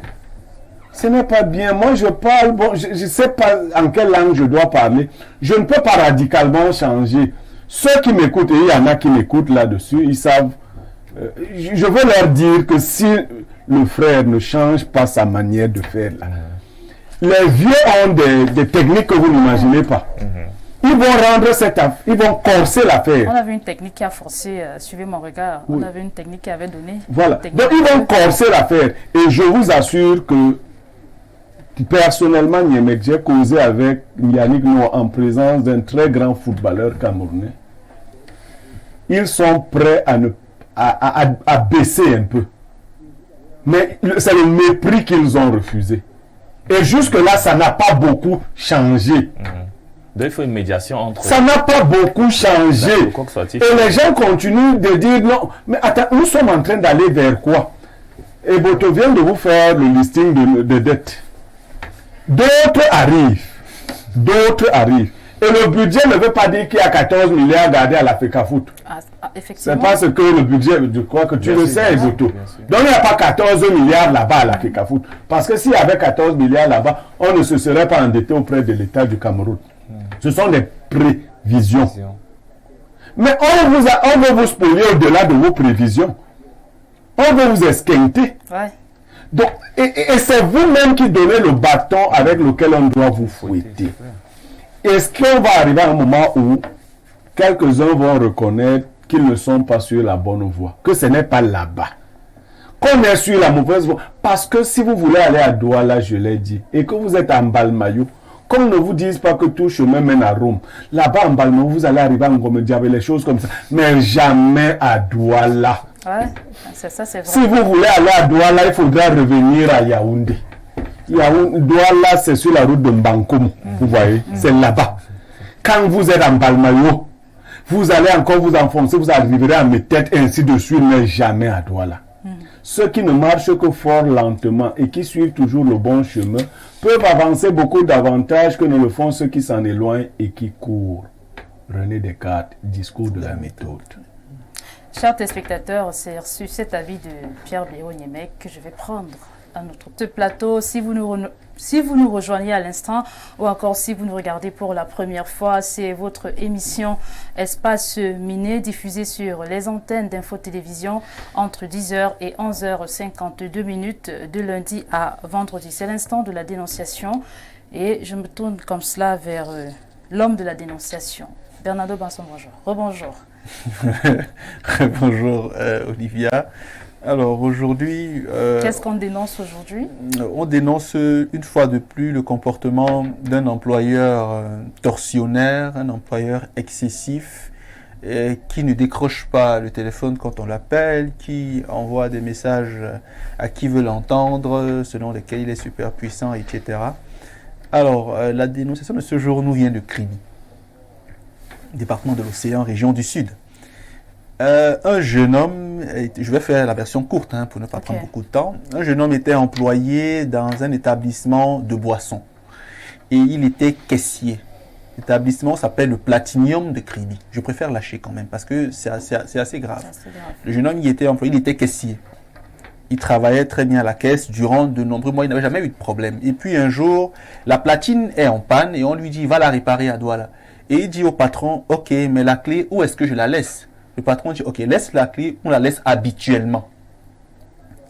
Ce n'est pas bien. Moi, je parle, bon, je ne sais pas en quelle langue je dois parler. Je ne peux pas radicalement changer. Ceux qui m'écoutent, et il y en a qui m'écoutent là-dessus, ils savent. Je veux leur dire que si le frère ne change pas sa manière de faire là, les vieux ont des techniques que vous n'imaginez pas. Ils vont rendre ils vont corser l'affaire. On avait une technique qui a forcé, suivez mon regard, on avait une technique qui avait donné. Voilà. Donc ils vont corser l'affaire. Et je vous assure que personnellement, j'ai causé avec Yannick Noah en présence d'un très grand footballeur camerounais. Ils sont prêts à baisser un peu. Mais c'est le mépris qu'ils ont refusé. Et jusque-là, ça n'a pas beaucoup changé. Donc il faut une médiation entre... Ça n'a pas beaucoup changé. Et les gens continuent de dire non. Mais attends, nous sommes en train d'aller vers quoi? Et Boto vient de vous faire le listing de dettes. D'autres arrivent. Et le budget ne veut pas dire qu'il y a 14 milliards gardés à la FECAFOOT. Effectivement. C'est parce que le budget, je crois que tu le sais, Boto. Donc il n'y a pas 14 milliards là-bas à la FECAFOOT. Parce que s'il y avait 14 milliards là-bas, on ne se serait pas endetté auprès de l'État du Cameroun. Ce sont des prévisions. Mais on veut vous spolier au-delà de vos prévisions. On veut vous esquinter. Ouais. Donc, et c'est vous-même qui donnez le bâton avec lequel on doit vous fouetter. Est-ce qu'on va arriver à un moment où quelques-uns vont reconnaître qu'ils ne sont pas sur la bonne voie, que ce n'est pas là-bas, qu'on est sur la mauvaise voie? Parce que si vous voulez aller à Douala, je l'ai dit, et que vous êtes en Balmayo, qu'on ne vous dise pas que tout chemin mène à Rome. Là-bas en Balmayo, vous allez arriver à Ngomédiabe, les choses comme ça, mais jamais à Douala. Ouais, c'est ça, c'est vrai. Si vous voulez aller à Douala, il faudra revenir à Yaoundé. Douala, c'est sur la route de Mbankoum. Vous voyez, c'est là-bas. Quand vous êtes en Balmayo, vous allez encore vous enfoncer, vous arriverez à mes têtes, ainsi de suite, mais jamais à Douala. Ceux qui ne marchent que fort lentement et qui suivent toujours le bon chemin peuvent avancer beaucoup davantage que ne le font ceux qui s'en éloignent et qui courent. René Descartes, discours de la méthode. Chers téléspectateurs, c'est sur cet avis de Pierre Léo Niémec que je vais prendre à notre plateau. Si vous nous rejoignez à l'instant ou encore si vous nous regardez pour la première fois, c'est votre émission Espace Miné diffusée sur les antennes d'Info Télévision entre 10h et 11h52 minutes de lundi à vendredi. C'est l'instant de la dénonciation et je me tourne comme cela vers l'homme de la dénonciation. Bernardo Banson, bonjour. Rebonjour. Bonjour Olivia. Alors aujourd'hui... qu'est-ce qu'on dénonce aujourd'hui? On dénonce une fois de plus le comportement d'un employeur tortionnaire, un employeur excessif, qui ne décroche pas le téléphone quand on l'appelle, qui envoie des messages à qui veut l'entendre, selon lesquels il est super puissant, etc. Alors, la dénonciation de ce jour nous vient de Kribi, département de l'Océan, région du Sud. Un jeune homme, je vais faire la version courte pour ne pas prendre beaucoup de temps. Un jeune homme était employé dans un établissement de boissons et il était caissier. L'établissement s'appelle le Platinium de Kribi. Je préfère lâcher quand même parce que c'est assez grave. Le jeune homme y était employé, il était caissier. Il travaillait très bien à la caisse durant de nombreux mois, il n'avait jamais eu de problème. Et puis un jour, la platine est en panne et on lui dit, va la réparer à Douala. Et il dit au patron, ok, mais la clé, où est-ce que je la laisse? Le patron dit, ok, laisse la clé, on la laisse habituellement.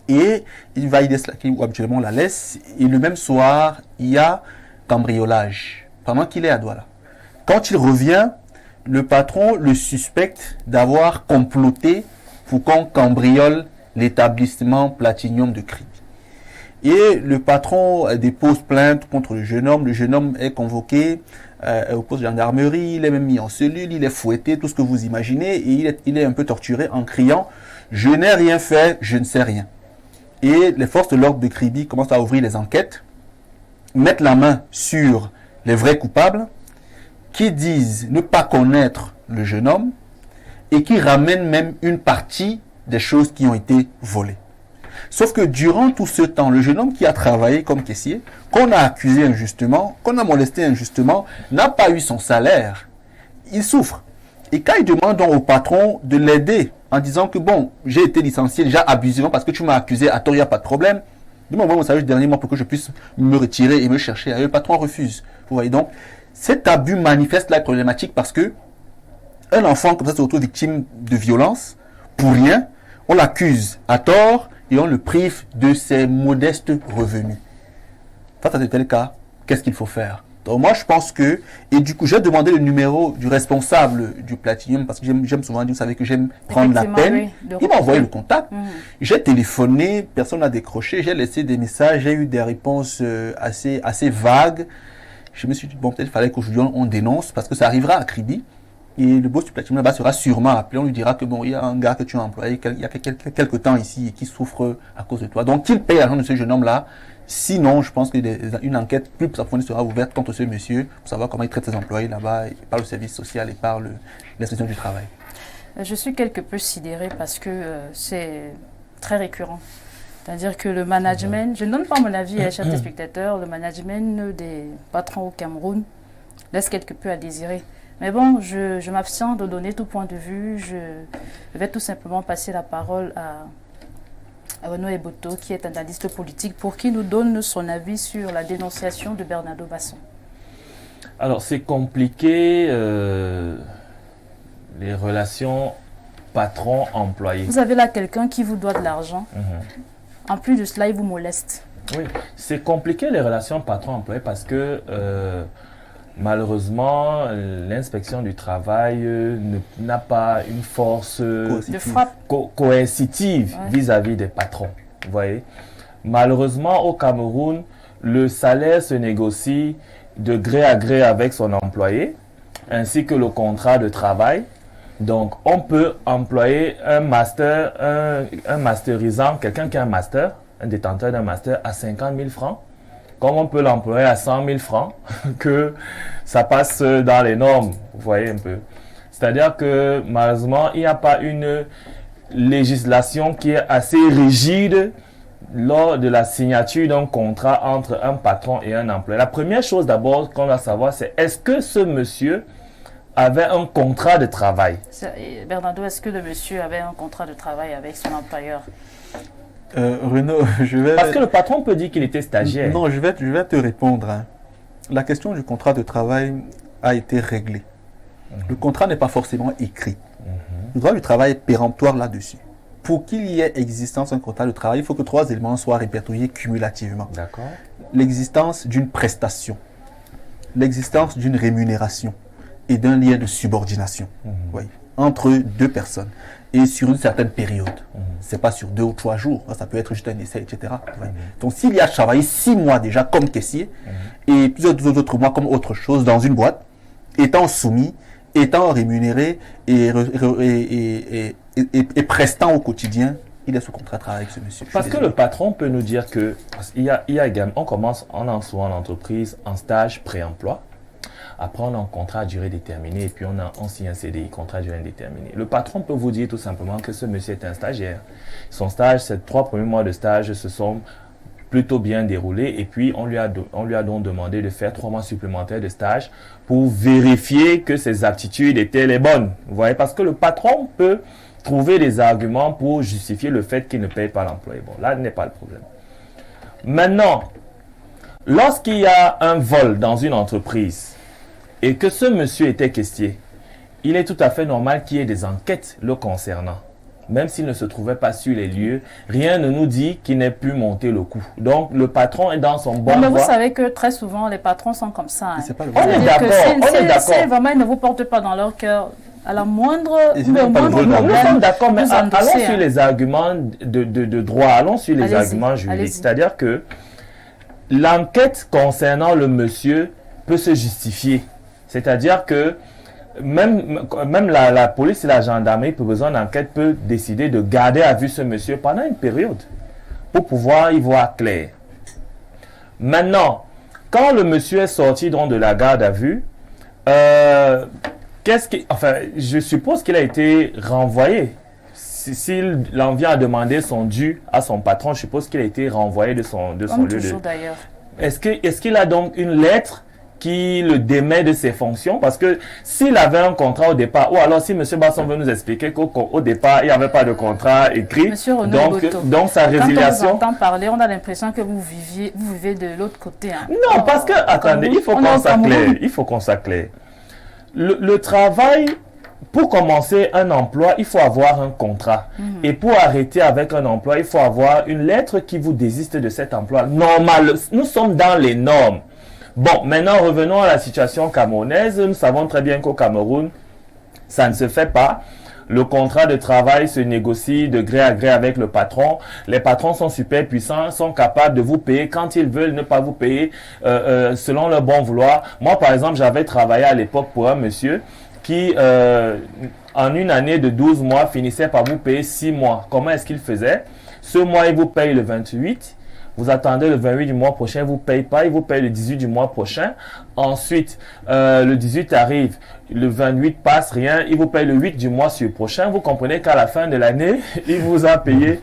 Et il laisse la clé où habituellement on la laisse. Et le même soir, il y a cambriolage, pendant qu'il est à Douala. Quand il revient, le patron le suspecte d'avoir comploté pour qu'on cambriole l'établissement Platinium de Kribi. Et le patron dépose plainte contre le jeune homme. Le jeune homme est convoqué au poste de gendarmerie, il est même mis en cellule, il est fouetté, tout ce que vous imaginez, et il est un peu torturé en criant « Je n'ai rien fait, je ne sais rien ». Et les forces de l'ordre de Kribi commencent à ouvrir les enquêtes, mettent la main sur les vrais coupables, qui disent ne pas connaître le jeune homme, et qui ramènent même une partie des choses qui ont été volées. Sauf que durant tout ce temps, le jeune homme qui a travaillé comme caissier, qu'on a accusé injustement, qu'on a molesté injustement, n'a pas eu son salaire. Il souffre. Et quand il demande donc au patron de l'aider en disant que bon, j'ai été licencié déjà abusivement parce que tu m'as accusé à tort, il n'y a pas de problème, demande-moi mon salaire du dernier mois pour que je puisse me retirer et me chercher ailleurs. Le patron refuse. Vous voyez donc, cet abus manifeste la problématique parce que un enfant comme ça se retrouve victime de violence pour rien, on l'accuse à tort et on le prive de ses modestes revenus. Face à de tels cas, qu'est-ce qu'il faut faire? Donc moi je pense que, et du coup j'ai demandé le numéro du responsable du Platinium parce que j'aime souvent dire, vous savez que j'aime prendre la peine. Oui, il m'a envoyé le contact, j'ai téléphoné, personne n'a décroché, j'ai laissé des messages, j'ai eu des réponses assez vagues. Je me suis dit, bon peut-être il fallait qu'aujourd'hui on dénonce parce que ça arrivera à Kribi. Et le boss du Platinium là-bas sera sûrement appelé. On lui dira que bon, il y a un gars que tu as employé il y a quelques temps ici et qui souffre à cause de toi. Donc qu'il paye l'argent de ce jeune homme-là, Sinon, je pense qu'une enquête plus approfondie sera ouverte contre ce monsieur pour savoir comment il traite ses employés là-bas, par le service social et par l'inspection du travail. Je suis quelque peu sidérée parce que c'est très récurrent. C'est-à-dire que le management, je ne donne pas mon avis à chers spectateurs, le management des patrons au Cameroun laisse quelque peu à désirer. Mais bon, je m'abstiens de donner tout point de vue. Je vais tout simplement passer la parole à Renaud Eboto, qui est analyste politique, pour qu'il nous donne son avis sur la dénonciation de Bernardo Basson. Alors, c'est compliqué, les relations patron-employé. Vous avez là quelqu'un qui vous doit de l'argent. En plus de cela, il vous moleste. Oui, c'est compliqué les relations patron-employé parce que malheureusement, l'inspection du travail n'a pas une force de frappe coercitive vis-à-vis des patrons. Vous voyez, malheureusement, au Cameroun, le salaire se négocie de gré à gré avec son employé, ainsi que le contrat de travail. Donc, on peut employer un master, un masterisant, quelqu'un qui a un master, un détenteur d'un master à 50 000 francs, comme on peut l'employer à 100 000 francs, que ça passe dans les normes, vous voyez un peu. C'est-à-dire que, malheureusement, il n'y a pas une législation qui est assez rigide lors de la signature d'un contrat entre un patron et un employé. La première chose d'abord qu'on doit savoir, c'est est-ce que ce monsieur avait un contrat de travail? Bernardo, est-ce que le monsieur avait un contrat de travail avec son employeur? Renaud, je vais... Parce que le patron peut dire qu'il était stagiaire. Non, je vais te répondre. Hein. La question du contrat de travail a été réglée. Le contrat n'est pas forcément écrit. Le droit du travail est péremptoire là-dessus. Pour qu'il y ait existence d'un contrat de travail, il faut que 3 éléments soient répertoriés cumulativement. D'accord. L'existence d'une prestation, l'existence d'une rémunération et d'un lien de subordination entre 2 personnes et sur une certaine période. C'est pas sur 2 ou 3 jours, ça peut être juste un essai, etc. Donc s'il y a travaillé 6 mois déjà comme caissier et plusieurs autres mois comme autre chose dans une boîte, étant soumis, étant rémunéré et prestant au quotidien, il est sous contrat de travail avec ce monsieur. Parce que le patron peut nous dire que il y a également, on commence en souvent en entreprise en stage pré-emploi. Après, on a un contrat à durée déterminée et puis on signe un CDI, contrat à durée indéterminée. Le patron peut vous dire tout simplement que ce monsieur est un stagiaire. Son stage, ces 3 premiers mois de stage se sont plutôt bien déroulés et puis on lui a donc demandé de faire 3 mois supplémentaires de stage pour vérifier que ses aptitudes étaient les bonnes. Vous voyez, parce que le patron peut trouver des arguments pour justifier le fait qu'il ne paye pas l'employé. Bon, là n'est pas le problème. Maintenant, lorsqu'il y a un vol dans une entreprise, et que ce monsieur était caissier, il est tout à fait normal qu'il y ait des enquêtes le concernant. Même s'il ne se trouvait pas sur les lieux, rien ne nous dit qu'il n'ait pu monter le coup. Donc, le patron est dans son bon Mais droit. vous savez que très souvent, les patrons sont comme ça. Hein. On est d'accord, Si vraiment ils ne vous portent pas dans leur cœur, à la moindre... Nous sommes d'accord, mais allons sur les arguments de droit, allons sur les arguments juridiques. C'est-à-dire que l'enquête concernant le monsieur peut se justifier. C'est-à-dire que même la police et la gendarmerie, pour besoin d'enquête, peut décider de garder à vue ce monsieur pendant une période pour pouvoir y voir clair. Maintenant, quand le monsieur est sorti donc de la garde à vue, je suppose qu'il a été renvoyé. S'il en vient à demander son dû à son patron, je suppose qu'il a été renvoyé de son lieu de... d'ailleurs. Est-ce qu'il a donc une lettre qui le démet de ses fonctions? Parce que s'il avait un contrat au départ, ou alors si M. Basson veut nous expliquer qu'au départ, il n'y avait pas de contrat écrit, donc sa résiliation... Quand on vous entend parler, on a l'impression que vous vivez de l'autre côté. Hein. Non, parce que, attendez, il faut qu'on soit clair. Le travail, pour commencer un emploi, il faut avoir un contrat. Et pour arrêter avec un emploi, il faut avoir une lettre qui vous désiste de cet emploi. Normal, nous sommes dans les normes. Bon, maintenant revenons à la situation camerounaise. Nous savons très bien qu'au Cameroun, ça ne se fait pas. Le contrat de travail se négocie de gré à gré avec le patron. Les patrons sont super puissants, sont capables de vous payer quand ils veulent ne pas vous payer selon leur bon vouloir. Moi, par exemple, j'avais travaillé à l'époque pour un monsieur qui, en une année de 12 mois, finissait par vous payer 6 mois. Comment est-ce qu'il faisait? Ce mois, il vous paye le 28. vous attendez le 28 du mois prochain, vous ne payez pas, il vous paye le 18 du mois prochain. Ensuite, le 18 arrive, le 28 passe, rien, il vous paye le 8 du mois sur prochain. Vous comprenez qu'à la fin de l'année, il vous a payé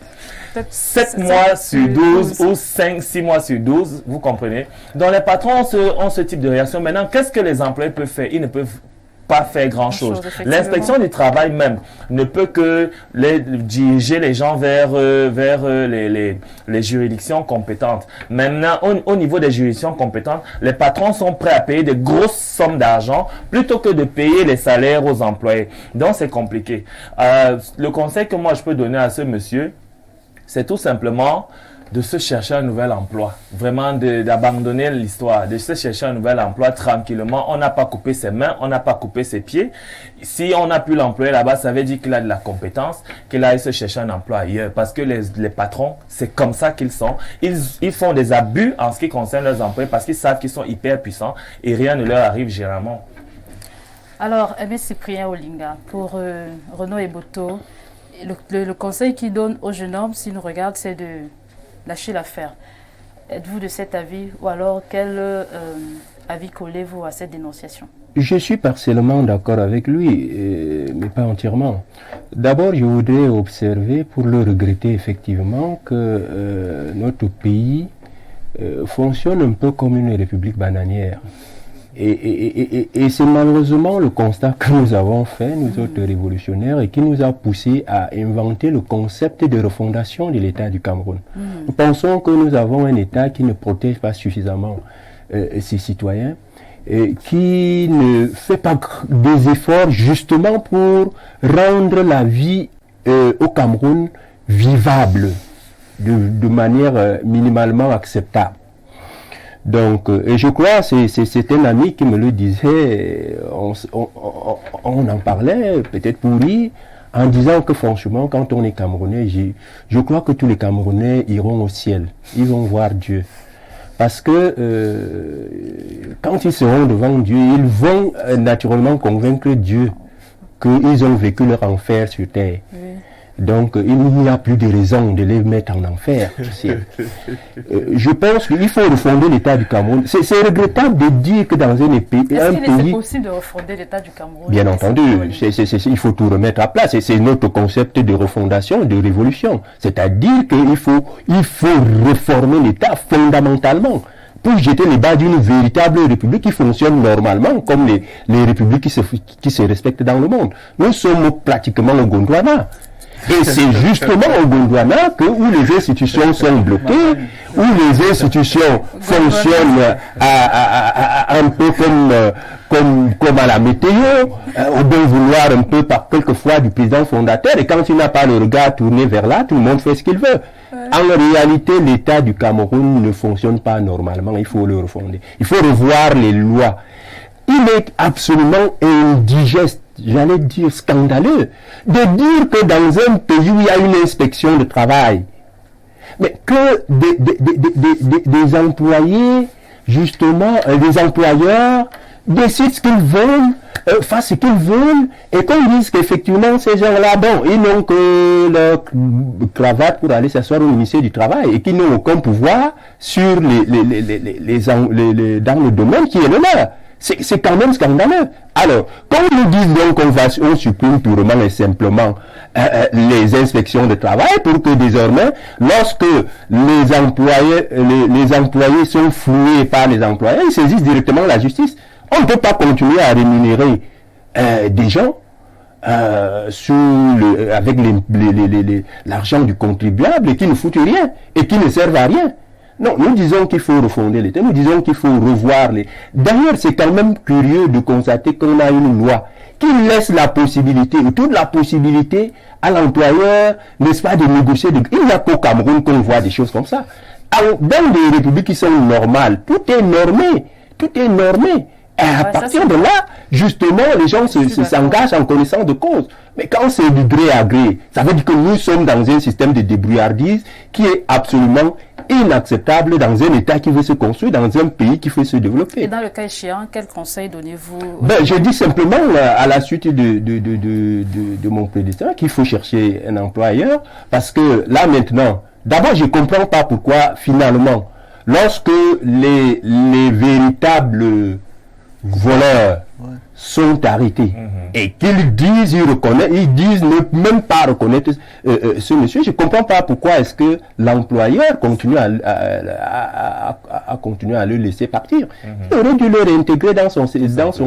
7 mois sur 12 ou 6 mois sur 12, vous comprenez. Donc les patrons ont ce type de réaction. Maintenant, qu'est-ce que les employés peuvent faire? Ils ne peuvent pas faire grand-chose. L'inspection du travail même ne peut que diriger les gens vers les juridictions compétentes. Maintenant, au niveau des juridictions compétentes, les patrons sont prêts à payer des grosses sommes d'argent plutôt que de payer les salaires aux employés. Donc, c'est compliqué. Le conseil que moi, je peux donner à ce monsieur, c'est tout simplement de se chercher un nouvel emploi. Vraiment d'abandonner l'histoire, de se chercher un nouvel emploi tranquillement. On n'a pas coupé ses mains, on n'a pas coupé ses pieds. Si on a pu l'employer là-bas, ça veut dire qu'il a de la compétence, qu'il aille se chercher un emploi ailleurs. Parce que les patrons, c'est comme ça qu'ils sont. Ils font des abus en ce qui concerne leurs employés parce qu'ils savent qu'ils sont hyper puissants et rien ne leur arrive généralement. Alors, Cyprien Olinga, pour Renaud Eboto, le conseil qu'il donne aux jeunes hommes, s'ils nous regardent, c'est de lâcher l'affaire. Êtes-vous de cet avis ou alors quel avis collez-vous à cette dénonciation? Je suis partiellement d'accord avec lui, mais pas entièrement. D'abord, je voudrais observer, pour le regretter effectivement, que notre pays fonctionne un peu comme une république bananière. Et c'est malheureusement le constat que nous avons fait, nous autres révolutionnaires, et qui nous a poussé à inventer le concept de refondation de l'État du Cameroun. Nous pensons que nous avons un État qui ne protège pas suffisamment ses citoyens, et qui ne fait pas des efforts justement pour rendre la vie au Cameroun vivable, de manière minimalement acceptable. Donc, et je crois, c'est un ami qui me le disait, on en parlait, peut-être pour lui, en disant que franchement, quand on est Camerounais, je crois que tous les Camerounais iront au ciel, ils vont voir Dieu. Parce que quand ils seront devant Dieu, ils vont naturellement convaincre Dieu qu'ils ont vécu leur enfer sur terre. Oui. Donc, il n'y a plus de raison de les mettre en enfer. Je pense qu'il faut refonder l'État du Cameroun. C'est regrettable de dire que dans un pays... Est-ce qu'il est possible de refonder l'État du Cameroun? Bien entendu, il faut tout remettre à place. C'est notre concept de refondation, de révolution. C'est-à-dire qu'il faut reformer l'État fondamentalement pour jeter les bases d'une véritable république qui fonctionne normalement, comme les républiques qui se respectent dans le monde. Nous sommes pratiquement au Gondwana. Et c'est justement au Gondwana où les institutions sont bloquées, où les institutions fonctionnent un peu comme à la météo, au bon vouloir un peu par quelquefois du président fondateur, et quand il n'a pas le regard tourné vers là, tout le monde fait ce qu'il veut. En réalité, l'État du Cameroun ne fonctionne pas normalement, il faut le refonder. Il faut revoir les lois. Il est absolument indigeste, j'allais dire scandaleux, de dire que dans un pays où il y a une inspection de travail, mais que des employés, justement, des employeurs, décident ce qu'ils veulent, fassent ce qu'ils veulent, et qu'on dise qu'effectivement ces gens-là, bon, ils n'ont que leur cravate pour aller s'asseoir au ministère du Travail, et qu'ils n'ont aucun pouvoir sur dans le domaine qui est le leur. C'est quand même scandaleux. Alors, quand on nous dit donc on supprime purement et simplement les inspections de travail pour que désormais, lorsque les employés sont floués par les employeurs, ils saisissent directement la justice. On ne peut pas continuer à rémunérer des gens avec l'argent du contribuable et qui ne foutent rien et qui ne servent à rien. Non, nous disons qu'il faut refonder l'État, nous disons qu'il faut revoir les... D'ailleurs, c'est quand même curieux de constater qu'on a une loi qui laisse la possibilité, ou toute la possibilité à l'employeur, n'est-ce pas, de négocier. Il n'y a qu'au Cameroun qu'on voit des choses comme ça. Dans des républiques qui sont normales, tout est normé, tout est normé. Et à partir de là, justement, les gens s'engagent en connaissance de cause. Mais quand c'est du gré à gré, ça veut dire que nous sommes dans un système de débrouillardise qui est absolument inacceptable dans un État qui veut se construire, dans un pays qui veut se développer. Et dans le cas échéant, quel conseil donnez-vous? Je dis simplement, à la suite de mon prédécesseur, qu'il faut chercher un emploi ailleurs, parce que là maintenant, D'abord, je ne comprends pas pourquoi, finalement, lorsque les véritables voleurs sont arrêtés et qu'ils disent, ils disent ne même pas reconnaître ce monsieur, je ne comprends pas pourquoi est-ce que l'employeur continue à continuer à le laisser partir. Il aurait dû le réintégrer dans son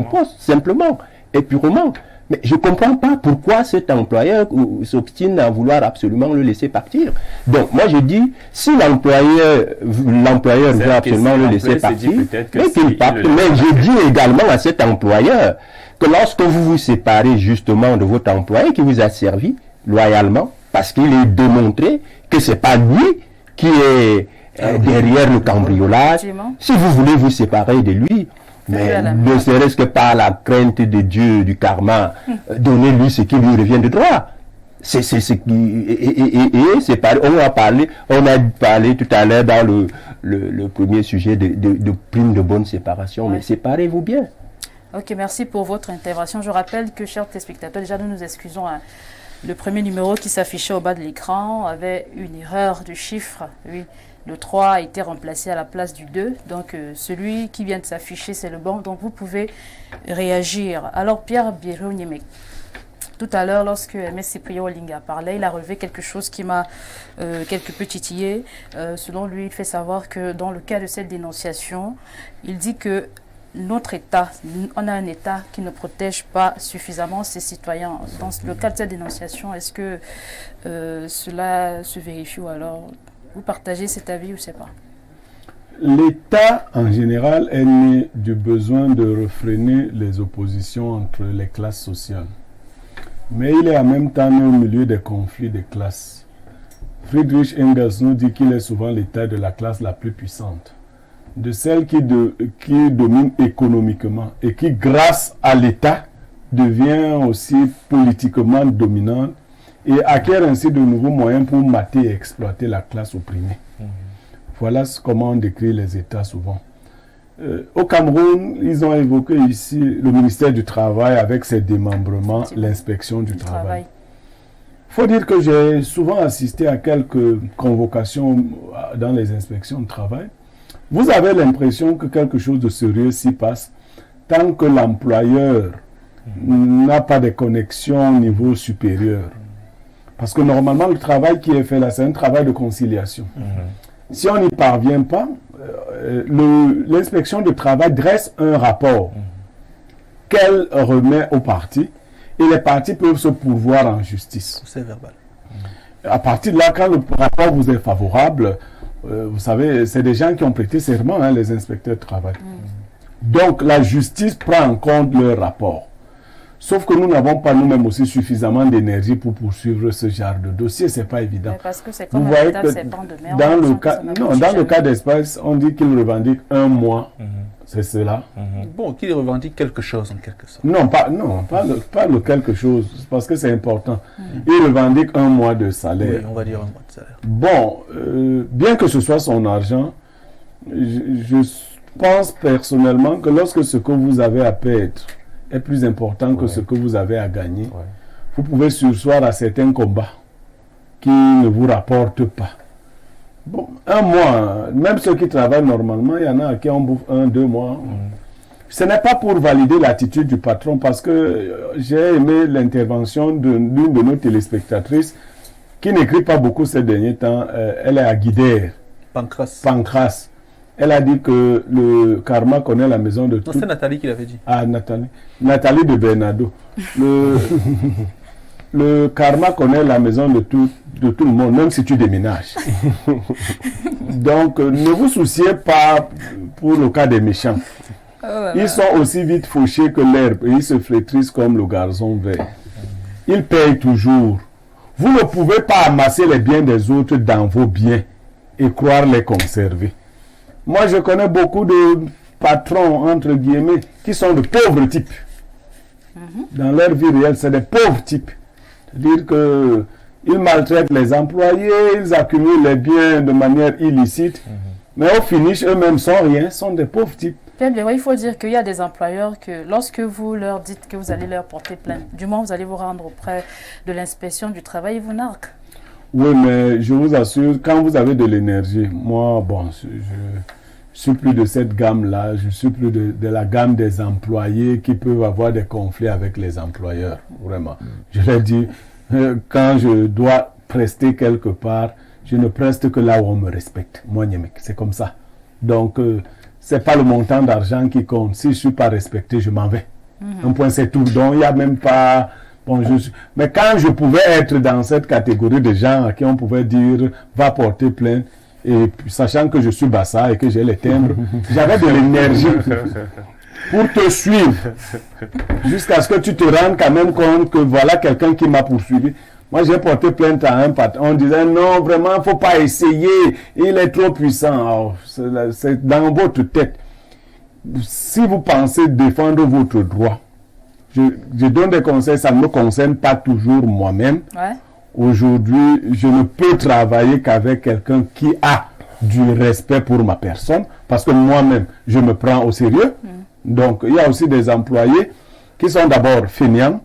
poste, simplement et purement. Mais je ne comprends pas pourquoi cet employeur s'obstine à vouloir absolument le laisser partir. Donc, moi, je dis, si l'employeur veut absolument le laisser partir, mais qu'il parte. Mais je dis également à cet employeur que lorsque vous vous séparez justement de votre employé qui vous a servi loyalement, parce qu'il est démontré que ce n'est pas lui qui est derrière le cambriolage, si vous voulez vous séparer de lui, mais ne serait-ce que par la crainte de Dieu, du karma, donnez-lui ce qui lui revient de droit. C'est ce qui... c'est pareil, on a parlé tout à l'heure dans le premier sujet de prime de bonne séparation, mais séparez-vous bien. Ok, merci pour votre intervention. Je rappelle que, chers téléspectateurs, déjà nous nous excusons. Le premier numéro qui s'affichait au bas de l'écran avait une erreur de chiffre. Oui. Le 3 a été remplacé à la place du 2. Donc, celui qui vient de s'afficher, c'est le bon. Donc, vous pouvez réagir. Alors, Pierre Biéroniemé, tout à l'heure, lorsque M. Cyprien Olinga parlait, il a relevé quelque chose qui m'a quelque peu titillé. Selon lui, il fait savoir que dans le cas de cette dénonciation, il dit que notre État, on a un État qui ne protège pas suffisamment ses citoyens. Dans le cas de cette dénonciation, est-ce que cela se vérifie ou alors vous partagez cet avis ou c'est pas? L'État, en général, est né du besoin de refréner les oppositions entre les classes sociales. Mais il est en même temps né au milieu des conflits de classes. Friedrich Engels nous dit qu'il est souvent l'État de la classe la plus puissante, de celle qui domine économiquement et qui, grâce à l'État, devient aussi politiquement dominante et acquiert ainsi de nouveaux moyens pour mater et exploiter la classe opprimée. Voilà comment on décrit les États souvent. Au Cameroun, ils ont évoqué ici le ministère du Travail avec ses démembrements, l'inspection du travail. Il faut dire que j'ai souvent assisté à quelques convocations dans les inspections de travail. Vous avez l'impression que quelque chose de sérieux s'y passe tant que l'employeur n'a pas de connexion au niveau supérieur. Parce que normalement, le travail qui est fait là, c'est un travail de conciliation. Si on n'y parvient pas, l'inspection du travail dresse un rapport qu'elle remet aux parties et les parties peuvent se pourvoir en justice. C'est verbal. À partir de là, quand le rapport vous est favorable, vous savez, c'est des gens qui ont prêté serment, hein, les inspecteurs de travail. Donc, la justice prend en compte leur rapport. Sauf que nous n'avons pas nous-mêmes aussi suffisamment d'énergie pour poursuivre ce genre de dossier, c'est pas évident. Mais parce que c'est comme vous voyez que dans le cas d'Espace, on dit qu'il revendique 1 mois, c'est cela. Bon, qu'il revendique quelque chose en quelque sorte. Non, pas le quelque chose, parce que c'est important. Il revendique 1 mois de salaire. Oui, on va dire 1 mois de salaire. Bon, bien que ce soit son argent, je pense personnellement que lorsque ce que vous avez à perdre est plus important que ce que vous avez à gagner, vous pouvez sursoir à certains combats qui ne vous rapportent pas. Bon, 1 mois, même ceux qui travaillent normalement, il y en a qui en bouffent 1-2 mois. Ce n'est pas pour valider l'attitude du patron, parce que j'ai aimé l'intervention d'une de nos téléspectatrices qui n'écrit pas beaucoup ces derniers temps. Elle est à Guidère. Pancras. Elle a dit que le karma connaît la maison de tout. Non, c'est Nathalie qui l'avait dit. Ah, Nathalie. Nathalie de Bernardo. Le karma connaît la maison de tout le monde, même si tu déménages. Donc, ne vous souciez pas pour le cas des méchants. Ils sont aussi vite fauchés que l'herbe et ils se flétrissent comme le gazon vert. Ils payent toujours. Vous ne pouvez pas amasser les biens des autres dans vos biens et croire les conserver. Moi, je connais beaucoup de patrons, entre guillemets, qui sont de pauvres types. Dans leur vie réelle, c'est des pauvres types. C'est-à-dire qu'ils maltraitent les employés, ils accumulent les biens de manière illicite, mais au finish, eux-mêmes sont rien, sont des pauvres types. Bien, il faut dire qu'il y a des employeurs que lorsque vous leur dites que vous allez leur porter plainte, du moins vous allez vous rendre auprès de l'inspection du travail, ils vous narquent. Oui, mais je vous assure, quand vous avez de l'énergie, moi, bon, je suis plus de cette gamme-là, je suis plus de la gamme des employés qui peuvent avoir des conflits avec les employeurs, vraiment. Je l'ai dit, quand je dois prester quelque part, je ne preste que là où on me respecte. Moi, Niemek, c'est comme ça. Donc, c'est pas le montant d'argent qui compte. Si je suis pas respecté, je m'en vais. Un point, c'est tout. Donc, il n'y a même pas... Bon, mais quand je pouvais être dans cette catégorie de gens à qui on pouvait dire va porter plainte, et puis, sachant que je suis Bassa et que j'ai les timbres, j'avais de l'énergie pour te suivre jusqu'à ce que tu te rendes quand même compte que voilà quelqu'un qui m'a poursuivi. Moi, j'ai porté plainte à un patron. On disait non, vraiment, il ne faut pas essayer. Il est trop puissant. Alors, c'est dans votre tête. Si vous pensez défendre votre droit, je donne des conseils, ça ne me concerne pas toujours moi-même. Ouais. Aujourd'hui, je ne peux travailler qu'avec quelqu'un qui a du respect pour ma personne, parce que moi-même, je me prends au sérieux. Donc, il y a aussi des employés qui sont d'abord fainéants,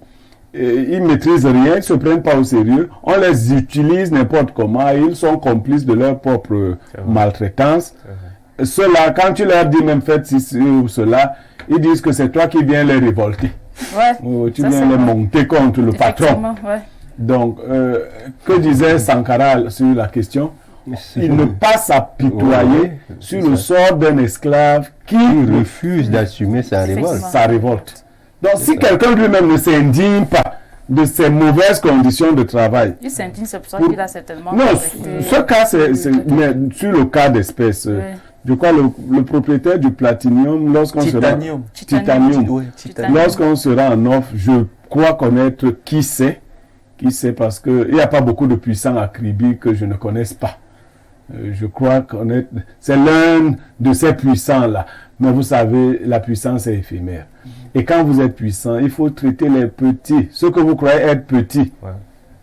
ils ne maîtrisent rien, ils ne se prennent pas au sérieux, on les utilise n'importe comment, ils sont complices de leur propre maltraitance. Ceux-là, quand tu leur dis même faites ceci ou cela, ils disent que c'est toi qui viens les révolter. Ouais, tu viens les monter contre le patron. Ouais. Donc, que disait Sankara sur la question? Il ne pas s'apitoyer sur le sort d'un esclave qui refuse d'assumer sa révolte. Donc, si quelqu'un lui-même ne s'indigne pas de ces mauvaises conditions de travail... Il s'indigne, c'est pour ça qu'il a certainement... Non, ce cas, mais sur le cas d'espèce... Je crois le propriétaire du Platinium, lorsqu'on sera en offre, je crois connaître qui c'est parce qu'il n'y a pas beaucoup de puissants à Kribi que je ne connaisse pas. Je crois connaître, c'est l'un de ces puissants-là. Mais vous savez, la puissance est éphémère. Et quand vous êtes puissant, il faut traiter les petits, ceux que vous croyez être petits,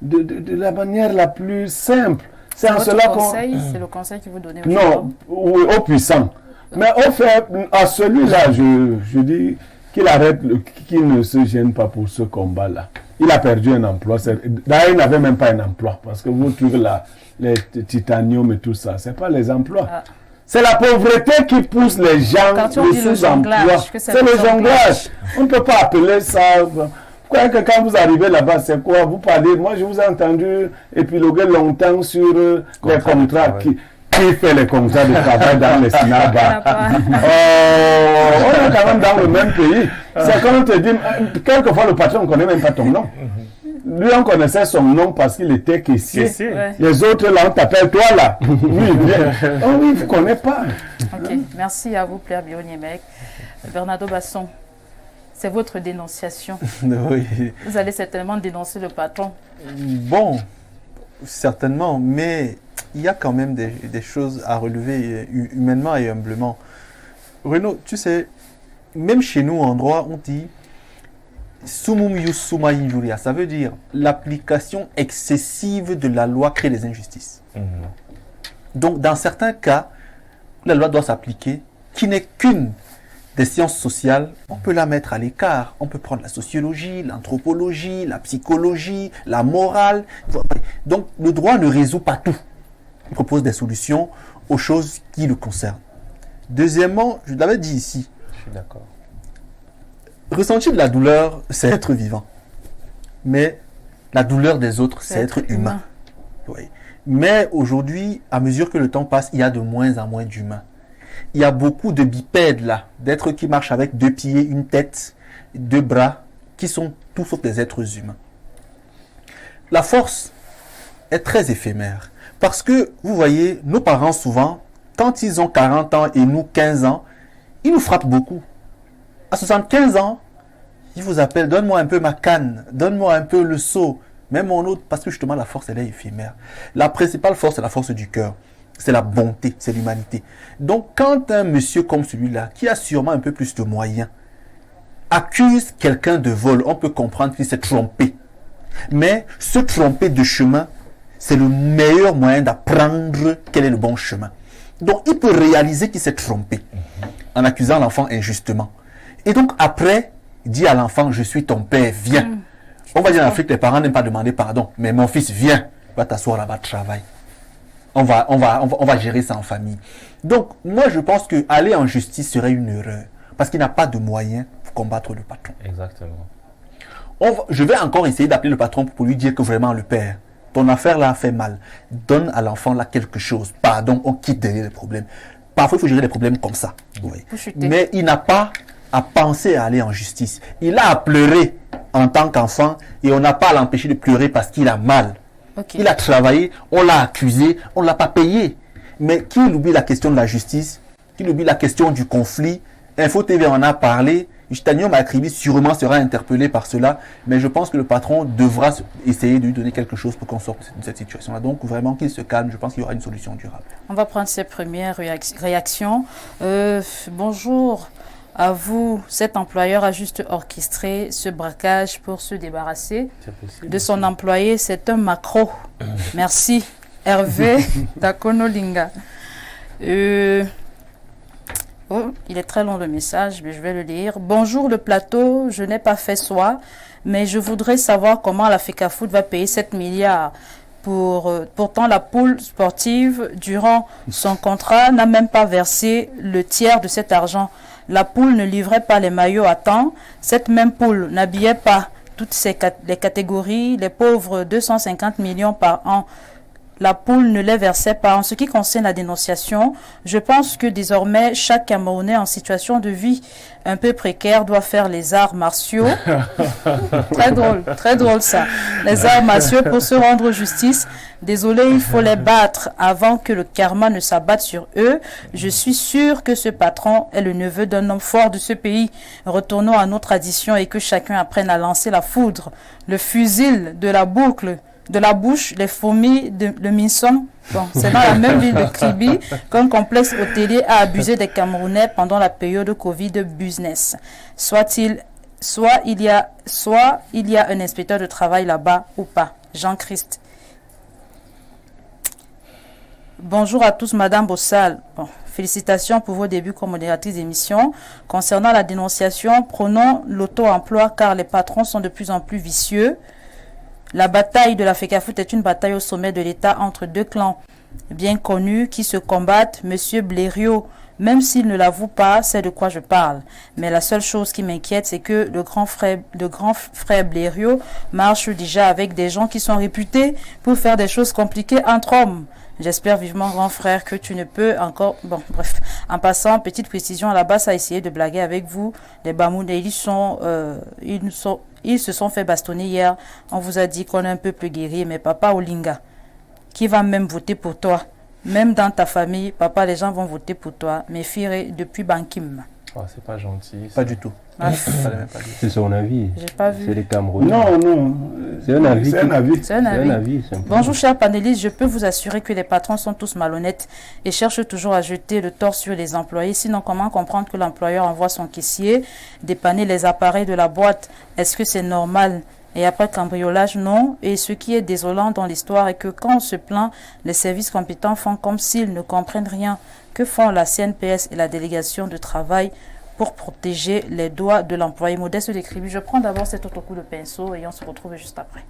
de la manière la plus simple. C'est le conseil que vous donnez aux gens. Non, aux puissants. Mais au fait, à celui-là, je dis qu'il arrête, qu'il ne se gêne pas pour ce combat-là. Il a perdu un emploi. D'ailleurs, il n'avait même pas un emploi. Parce que vous trouvez là, les titanium et tout ça, ce n'est pas les emplois. C'est la pauvreté qui pousse les gens, le sous-emploi. C'est le jonglage. On ne peut pas appeler ça... Quoi que quand vous arrivez là-bas, c'est quoi? Vous parlez, moi je vous ai entendu épiloguer longtemps sur les contrats. Qui fait les contrats de travail dans les SNABA? On est quand même dans le même pays. C'est quand on te dit, quelquefois le patron ne connaît même pas ton nom. Lui, on connaissait son nom parce qu'il était caissier. Les autres, là, on t'appelle toi, là. Oui, bien. Oh oui, vous ne connaissez pas. Ok, merci à vous, Pierre Bio-Niemek. Bernardo Basson. C'est votre dénonciation. Oui. Vous allez certainement dénoncer le patron. Bon, certainement, mais il y a quand même des choses à relever humainement et humblement. Renaud, tu sais, même chez nous en droit, on dit sumum ius summa injuria. Ça veut dire l'application excessive de la loi crée des injustices. Donc, dans certains cas, la loi doit s'appliquer, qui n'est qu'une des sciences sociales, on peut la mettre à l'écart. On peut prendre la sociologie, l'anthropologie, la psychologie, la morale. Donc, le droit ne résout pas tout. Il propose des solutions aux choses qui le concernent. Deuxièmement, je l'avais dit ici. Je suis d'accord. Ressentir de la douleur, c'est être vivant. Mais la douleur des autres, c'est être humain. Oui. Mais aujourd'hui, à mesure que le temps passe, il y a de moins en moins d'humains. Il y a beaucoup de bipèdes là, d'êtres qui marchent avec 2 pieds, une tête, 2 bras, qui sont tous sauf des êtres humains. La force est très éphémère. Parce que, vous voyez, nos parents souvent, quand ils ont 40 ans et nous 15 ans, ils nous frappent beaucoup. À 75 ans, ils vous appellent, donne-moi un peu ma canne, donne-moi un peu le seau, même mon autre, parce que justement la force, elle est éphémère. La principale force, c'est la force du cœur. C'est la bonté, c'est l'humanité. Donc, quand un monsieur comme celui-là, qui a sûrement un peu plus de moyens, accuse quelqu'un de vol, on peut comprendre qu'il s'est trompé. Mais se tromper de chemin, c'est le meilleur moyen d'apprendre quel est le bon chemin. Donc, il peut réaliser qu'il s'est trompé en accusant l'enfant injustement. Et donc, après, il dit à l'enfant, je suis ton père, viens. On va dire en Afrique, les parents n'aiment pas demander pardon, mais mon fils, viens. Va t'asseoir là-bas, travaille. On va gérer ça en famille. Donc, moi, je pense que aller en justice serait une erreur. Parce qu'il n'a pas de moyens pour combattre le patron. Exactement. Je vais encore essayer d'appeler le patron pour lui dire que vraiment, le père, ton affaire là fait mal. Donne à l'enfant là quelque chose. Pardon, on quitte derrière les problèmes. Parfois, il faut gérer les problèmes comme ça. Oui. Mais il n'a pas à penser à aller en justice. Il a à pleurer en tant qu'enfant et on n'a pas à l'empêcher de pleurer parce qu'il a mal. Okay. Il a travaillé, on l'a accusé, on ne l'a pas payé. Mais qui oublie la question de la justice, qui oublie la question du conflit, Info TV en a parlé, Jitanio Makribi sûrement sera interpellé par cela, mais je pense que le patron devra essayer de lui donner quelque chose pour qu'on sorte de cette situation-là. Donc vraiment qu'il se calme, je pense qu'il y aura une solution durable. On va prendre ces premières réactions. Bonjour à vous. Cet employeur a juste orchestré ce braquage pour se débarrasser de son employé. C'est un macro. Merci. Hervé Takonolinga. Oh, il est très long le message, mais je vais le lire. Bonjour le plateau, je n'ai pas fait soi, mais je voudrais savoir comment la FECAFOOT va payer 7 milliards. Pourtant, la poule sportive, durant son contrat, n'a même pas versé le tiers de cet argent. La poule ne livrait pas les maillots à temps. Cette même poule n'habillait pas toutes les catégories. Les pauvres 250 millions par an. La poule ne les versait pas. En ce qui concerne la dénonciation, je pense que désormais, chaque Camerounais en situation de vie un peu précaire doit faire les arts martiaux. Très drôle ça. Les arts martiaux pour se rendre justice. Désolé, il faut les battre avant que le karma ne s'abatte sur eux. Je suis sûr que ce patron est le neveu d'un homme fort de ce pays. Retournons à nos traditions et que chacun apprenne à lancer la foudre, le fusil de la boucle. De la bouche, les fourmis, le minson. Bon, c'est dans la même ville de Kribi qu'un complexe hôtelier a abusé des Camerounais pendant la période de Covid business. Soit il y a un inspecteur de travail là-bas ou pas. Jean-Christ. Bonjour à tous, Madame Bossal. Bon, félicitations pour vos débuts comme modératrice d'émission. Concernant la dénonciation, prenons l'auto-emploi car les patrons sont de plus en plus vicieux. La bataille de la FECAFOOT est une bataille au sommet de l'État entre deux clans bien connus qui se combattent. Monsieur Blériot, même s'il ne l'avoue pas, c'est de quoi je parle. Mais la seule chose qui m'inquiète, c'est que le grand frère Blériot marche déjà avec des gens qui sont réputés pour faire des choses compliquées entre hommes. J'espère vivement, grand frère, que tu ne peux encore... Bon, bref. En passant, petite précision, à la base, a essayé de blaguer avec vous. Les Bamoudés, ils se sont fait bastonner hier. On vous a dit qu'on est un peu plus guéri, mais papa Olinga, qui va même voter pour toi. Même dans ta famille, papa, les gens vont voter pour toi. Mais Firé, depuis Bankim. Oh, c'est pas gentil. Pas du tout. C'est son avis. J'ai pas vu. C'est les Camerounais. Non. C'est un avis. C'est un avis. Bonjour, chers panélistes. Je peux vous assurer que les patrons sont tous malhonnêtes et cherchent toujours à jeter le tort sur les employés. Sinon, comment comprendre que l'employeur envoie son caissier dépanner les appareils de la boîte? Est-ce que c'est normal? Et après cambriolage, non. Et ce qui est désolant dans l'histoire est que quand on se plaint, les services compétents font comme s'ils ne comprennent rien. Que font la CNPS et la délégation de travail pour protéger les droits de l'employé? Modeste de Kribi. Je prends d'abord cet autre coup de pinceau et on se retrouve juste après.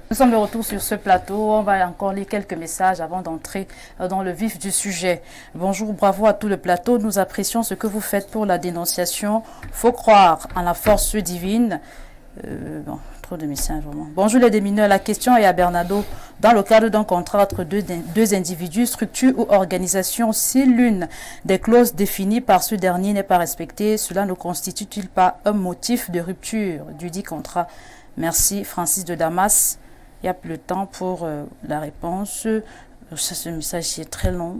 Nous sommes de retour sur ce plateau. On va encore lire quelques messages avant d'entrer dans le vif du sujet. Bonjour, bravo à tout le plateau. Nous apprécions ce que vous faites pour la dénonciation. Faut croire en la force divine. Trop de messages vraiment. Bonjour les démineurs, la question est à Bernardo. Dans le cadre d'un contrat entre deux individus, structure ou organisation, si l'une des clauses définies par ce dernier n'est pas respectée, cela ne constitue-t-il pas un motif de rupture du dit contrat? Merci Francis de Damas. Il n'y a plus le temps pour la réponse. Ce message est très long.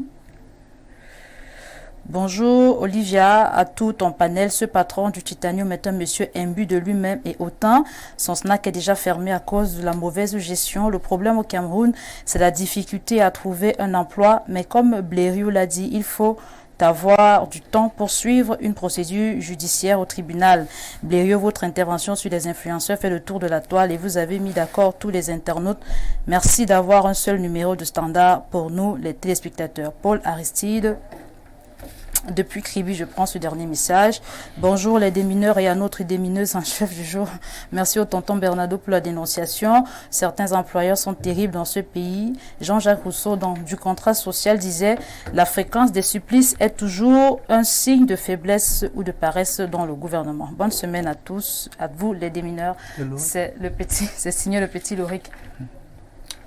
Bonjour Olivia, à tout ton panel. Ce patron du Titanium est un monsieur imbu de lui-même et autant. Son snack est déjà fermé à cause de la mauvaise gestion. Le problème au Cameroun, c'est la difficulté à trouver un emploi. Mais comme Blériot l'a dit, il faut avoir du temps pour suivre une procédure judiciaire au tribunal. Blériot, votre intervention sur les influenceurs fait le tour de la toile et vous avez mis d'accord tous les internautes. Merci d'avoir un seul numéro de standard pour nous, les téléspectateurs. Paul Aristide. Depuis Kribi, je prends ce dernier message. Bonjour les démineurs et à notre démineuse en chef du jour. Merci au tonton Bernardo pour la dénonciation. Certains employeurs sont terribles dans ce pays. Jean-Jacques Rousseau, dans Du contrat social, disait « La fréquence des supplices est toujours un signe de faiblesse ou de paresse dans le gouvernement. » Bonne semaine à tous, à vous les démineurs. C'est signé le petit Loric.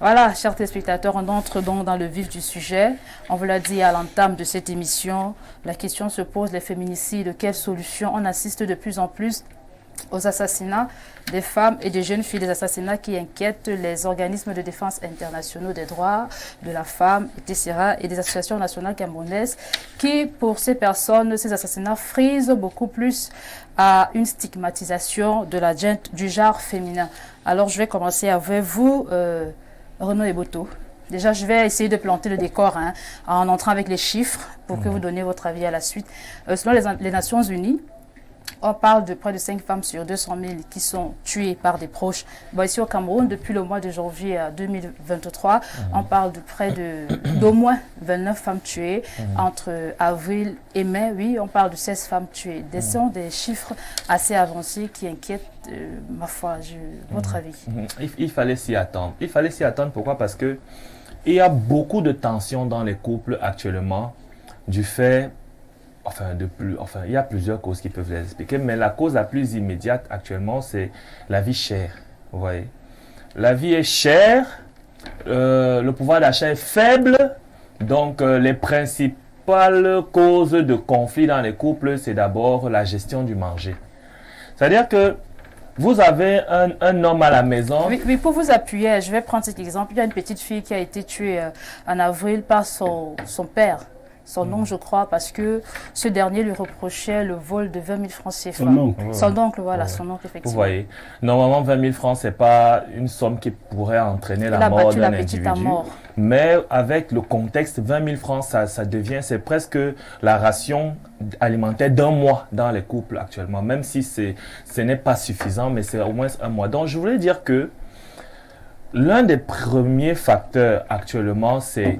Voilà, chers téléspectateurs, on entre donc dans le vif du sujet. On vous l'a dit à l'entame de cette émission. La question se pose, les féminicides, quelles solutions? On assiste de plus en plus aux assassinats des femmes et des jeunes filles, des assassinats qui inquiètent les organismes de défense internationaux des droits de la femme, etc. et des associations nationales camerounaises qui, pour ces personnes, ces assassinats frisent beaucoup plus à une stigmatisation de du genre féminin. Alors, je vais commencer avec vous, Renaud Eboto. Déjà, je vais essayer de planter le décor en entrant avec les chiffres pour que vous donniez votre avis à la suite. Selon les Nations Unies, on parle de près de 5 femmes sur 200 000 qui sont tuées par des proches. Bon, ici au Cameroun, depuis le mois de janvier 2023, on parle de près d'au moins 29 femmes tuées. Entre avril et mai, oui, on parle de 16 femmes tuées. Ce sont des chiffres assez avancés qui inquiètent, ma foi, votre avis. Il fallait s'y attendre. Il fallait s'y attendre, pourquoi? Parce que il y a beaucoup de tensions dans les couples actuellement du fait... il y a plusieurs causes qui peuvent les expliquer, mais la cause la plus immédiate actuellement, c'est la vie chère. Vous voyez, la vie est chère, le pouvoir d'achat est faible, donc les principales causes de conflit dans les couples, c'est d'abord la gestion du manger. C'est-à-dire que vous avez un homme à la maison. Oui, pour vous appuyer, je vais prendre cet exemple. Il y a une petite fille qui a été tuée en avril par son père. Son oncle, je crois, parce que ce dernier lui reprochait le vol de 20 000 francs CFA. Son oncle, voilà, son oncle, effectivement. Vous voyez, normalement, 20 000 francs, ce n'est pas une somme qui pourrait entraîner la mort d'un individu. Mais avec le contexte, 20 000 francs, ça devient, c'est presque la ration alimentaire d'un mois dans les couples actuellement, même si ce n'est pas suffisant, mais c'est au moins un mois. Donc, je voulais dire que l'un des premiers facteurs actuellement, c'est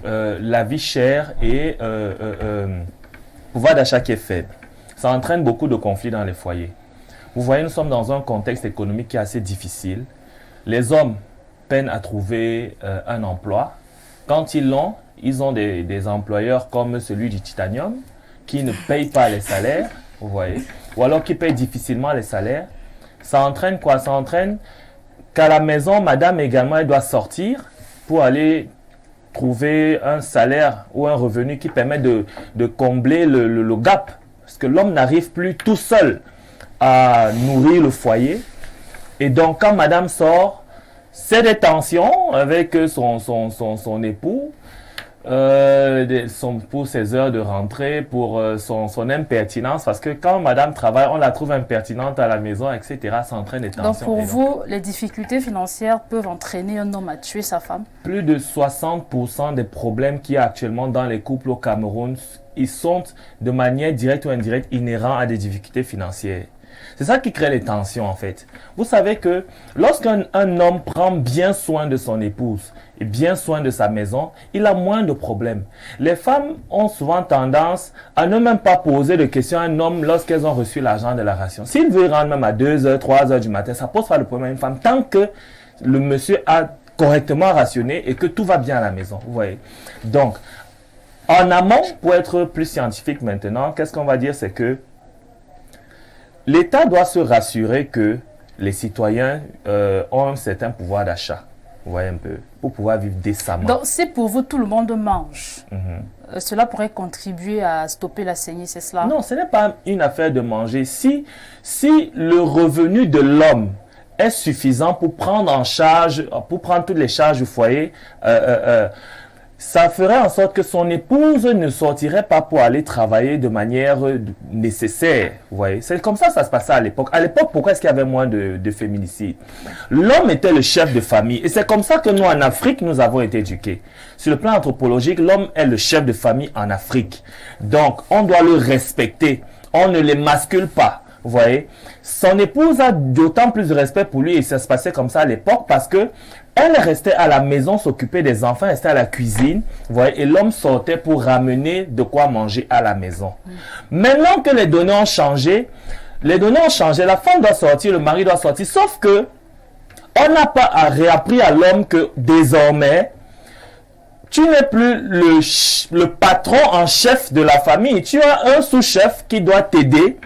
la vie chère et pouvoir d'achat qui est faible. Ça entraîne beaucoup de conflits dans les foyers. Vous voyez, nous sommes dans un contexte économique qui est assez difficile. Les hommes peinent à trouver un emploi. Quand ils l'ont, ils ont des employeurs comme celui du Titanium qui ne payent pas les salaires, vous voyez, ou alors qui payent difficilement les salaires. Ça entraîne quoi? Ça entraîne qu'à la maison, madame également, elle doit sortir pour aller trouver un salaire ou un revenu qui permet de combler le gap. Parce que l'homme n'arrive plus tout seul à nourrir le foyer. Et donc, quand madame sort, c'est des tensions avec son époux, pour ses heures de rentrée, pour son impertinence. Parce que quand madame travaille, on la trouve impertinente à la maison, etc. Ça entraîne des tensions. Donc pour vous, les difficultés financières peuvent entraîner un homme à tuer sa femme? Plus de 60% des problèmes qu'il y a actuellement dans les couples au Cameroun, ils sont de manière directe ou indirecte inhérents à des difficultés financières. C'est ça qui crée les tensions en fait. Vous savez que lorsqu'un homme prend bien soin de son épouse et bien soin de sa maison, il a moins de problèmes. Les femmes ont souvent tendance à ne même pas poser de questions à un homme lorsqu'elles ont reçu l'argent de la ration. S'il veut rendre même à 2h, 3h du matin, ça pose pas de problème à une femme tant que le monsieur a correctement rationné et que tout va bien à la maison. Vous voyez. Donc, en amont, pour être plus scientifique maintenant, qu'est-ce qu'on va dire, c'est que l'État doit se rassurer que les citoyens ont un certain pouvoir d'achat, vous voyez un peu, pour pouvoir vivre décemment. Donc, si pour vous, tout le monde mange, cela pourrait contribuer à stopper la saignée, c'est cela? Non, ce n'est pas une affaire de manger. Si le revenu de l'homme est suffisant pour prendre en charge, pour prendre toutes les charges du foyer, ça ferait en sorte que son épouse ne sortirait pas pour aller travailler de manière nécessaire. Vous voyez, c'est comme ça que ça se passait à l'époque. À l'époque, pourquoi est-ce qu'il y avait moins de féminicides? L'homme était le chef de famille. Et c'est comme ça que nous, en Afrique, nous avons été éduqués. Sur le plan anthropologique, l'homme est le chef de famille en Afrique. Donc, on doit le respecter. On ne les mascule pas. vous voyez. Son épouse a d'autant plus de respect pour lui et ça se passait comme ça à l'époque parce que elle restait à la maison, s'occuper des enfants, restait à la cuisine, vous voyez, et l'homme sortait pour ramener de quoi manger à la maison. Maintenant que les données ont changé, la femme doit sortir, le mari doit sortir, sauf que on n'a pas réappris à l'homme que désormais, tu n'es plus le patron en chef de la famille. Tu as un sous-chef qui doit t'aider,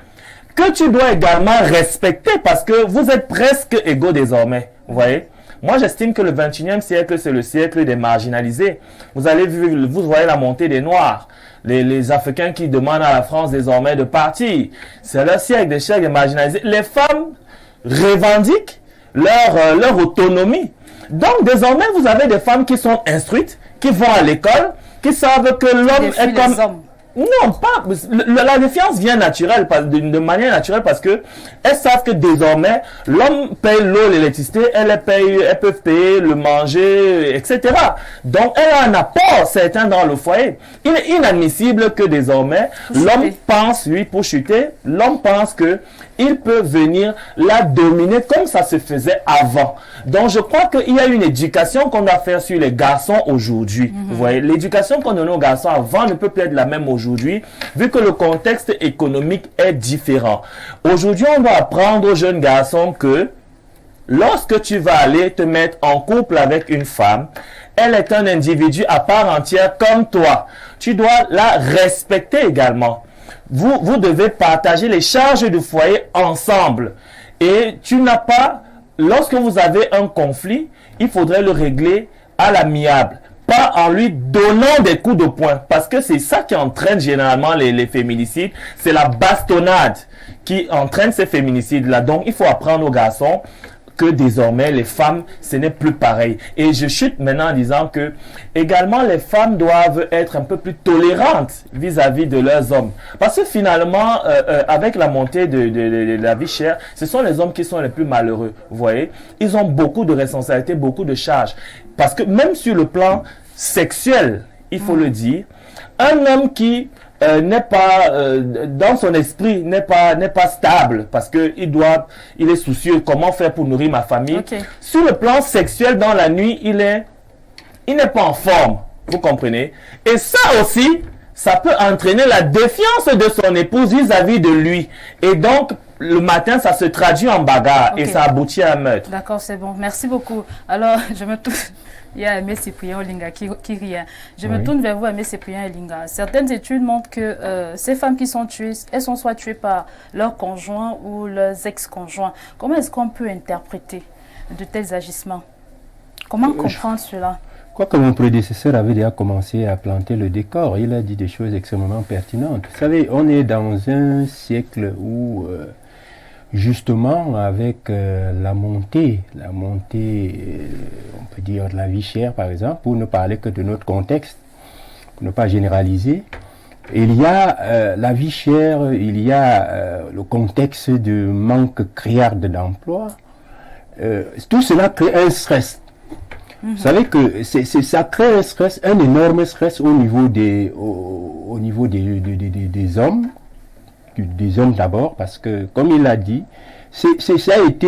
que tu dois également respecter parce que vous êtes presque égaux désormais. Vous voyez? Moi, j'estime que le 21e siècle, c'est le siècle des marginalisés. Vous voyez la montée des Noirs. Les Africains qui demandent à la France désormais de partir. C'est le siècle des chefs des marginalisés. Les femmes revendiquent leur autonomie. Donc, désormais, vous avez des femmes qui sont instruites, qui vont à l'école, qui savent que l'homme est comme... Non, pas. La défiance vient naturelle, de manière naturelle, parce que elles savent que désormais, l'homme paye l'eau, l'électricité, elles peuvent payer le manger, etc. Donc, elle a un apport certain dans le foyer. Il est inadmissible que désormais, l'homme pense, pour chuter, l'homme pense que il peut venir la dominer comme ça se faisait avant. Donc, je crois qu'il y a une éducation qu'on doit faire sur les garçons aujourd'hui. Vous voyez, l'éducation qu'on donne aux garçons avant ne peut plus être la même aujourd'hui, vu que le contexte économique est différent. Aujourd'hui, on doit apprendre aux jeunes garçons que lorsque tu vas aller te mettre en couple avec une femme, elle est un individu à part entière comme toi. Tu dois la respecter également. Vous devez partager les charges du foyer ensemble. Et tu n'as pas, lorsque vous avez un conflit, il faudrait le régler à l'amiable. Pas en lui donnant des coups de poing. Parce que c'est ça qui entraîne généralement les féminicides. C'est la bastonnade qui entraîne ces féminicides-là. Donc, il faut apprendre aux garçons que désormais, les femmes, ce n'est plus pareil. Et je chute maintenant en disant que, également, les femmes doivent être un peu plus tolérantes vis-à-vis de leurs hommes. Parce que finalement, avec la montée de la vie chère, ce sont les hommes qui sont les plus malheureux. Vous voyez, ils ont beaucoup de responsabilités, beaucoup de charges. Parce que même sur le plan sexuel, il faut le dire, un homme qui n'est pas dans son esprit n'est pas stable parce que il est soucieux comment faire pour nourrir ma famille. Okay. Sur le plan sexuel, dans la nuit, il n'est pas en forme, vous comprenez. Et ça aussi, ça peut entraîner la défiance de son épouse vis-à-vis de lui. Et donc le matin, ça se traduit en bagarre et ça aboutit à un meurtre. D'accord, c'est bon. Merci beaucoup. Alors, je me touche. Il y a Aimé Cyprien Olinga qui rit. Je me tourne vers vous, Aimé Cyprien Olinga. Certaines études montrent que ces femmes qui sont tuées, elles sont soit tuées par leurs conjoints ou leurs ex-conjoints. Comment est-ce qu'on peut interpréter de tels agissements? Comment comprendre cela? Quoique mon prédécesseur avait déjà commencé à planter le décor, il a dit des choses extrêmement pertinentes. Vous savez, on est dans un siècle où... justement, avec la montée, on peut dire, de la vie chère, par exemple, pour ne parler que de notre contexte, pour ne pas généraliser, il y a la vie chère, il y a le contexte de manque criard d'emploi. Tout cela crée un stress. Vous savez que ça crée un stress, un énorme stress au niveau des hommes, des hommes d'abord, parce que, comme il l'a dit, ça a été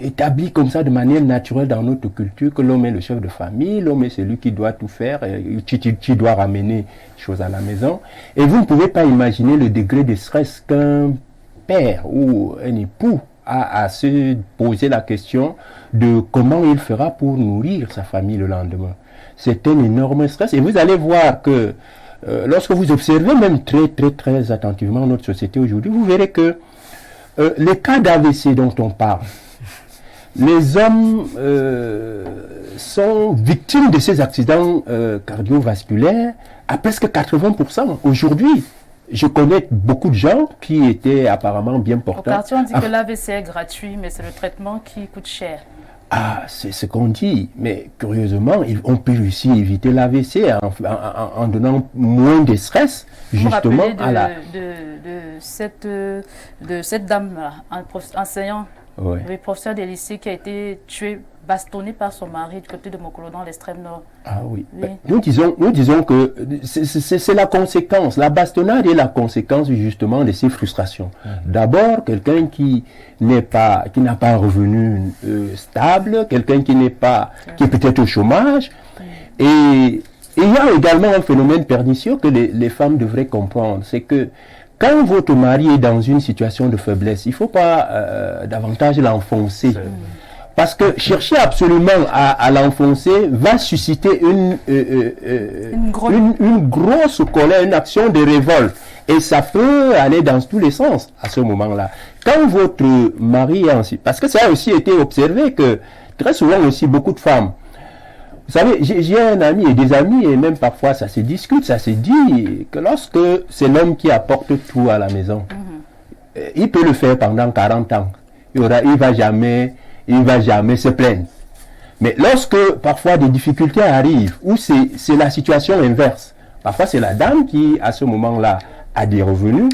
établi comme ça de manière naturelle dans notre culture, que l'homme est le chef de famille, l'homme est celui qui doit tout faire, tu dois ramener les choses à la maison. Et vous ne pouvez pas imaginer le degré de stress qu'un père ou un époux a à se poser la question de comment il fera pour nourrir sa famille le lendemain. C'est un énorme stress. Et vous allez voir que lorsque vous observez même très attentivement notre société aujourd'hui, vous verrez que les cas d'AVC dont on parle, les hommes sont victimes de ces accidents cardiovasculaires à presque 80%. Aujourd'hui, je connais beaucoup de gens qui étaient apparemment bien portants. Au quartier, on dit que l'AVC est gratuit, mais c'est le traitement qui coûte cher. Ah, c'est ce qu'on dit, mais curieusement, on peut aussi éviter l'AVC en donnant moins de stress, justement à la... de cette dame-là, enseignant, le professeur des lycées qui a été tué bastonné par son mari du côté de Mokolo dans l'extrême nord. Ah oui. Oui. Nous disons que c'est la conséquence. La bastonnade est la conséquence justement de ces frustrations. D'abord, quelqu'un qui n'a pas un revenu stable, quelqu'un qui est peut-être au chômage. Et il y a également un phénomène pernicieux que les femmes devraient comprendre. C'est que quand votre mari est dans une situation de faiblesse, il ne faut pas davantage l'enfoncer. Parce que chercher absolument à l'enfoncer va susciter une grosse colère, une action de révolte. Et ça peut aller dans tous les sens à ce moment-là. Quand votre mari est ainsi, parce que ça a aussi été observé que très souvent aussi beaucoup de femmes, vous savez, j'ai un ami et des amis, et même parfois ça se discute, ça se dit que lorsque c'est l'homme qui apporte tout à la maison, il peut le faire pendant 40 ans. Il va jamais se plaindre. Mais lorsque parfois des difficultés arrivent, où c'est la situation inverse, parfois c'est la dame qui, à ce moment-là, a des revenus,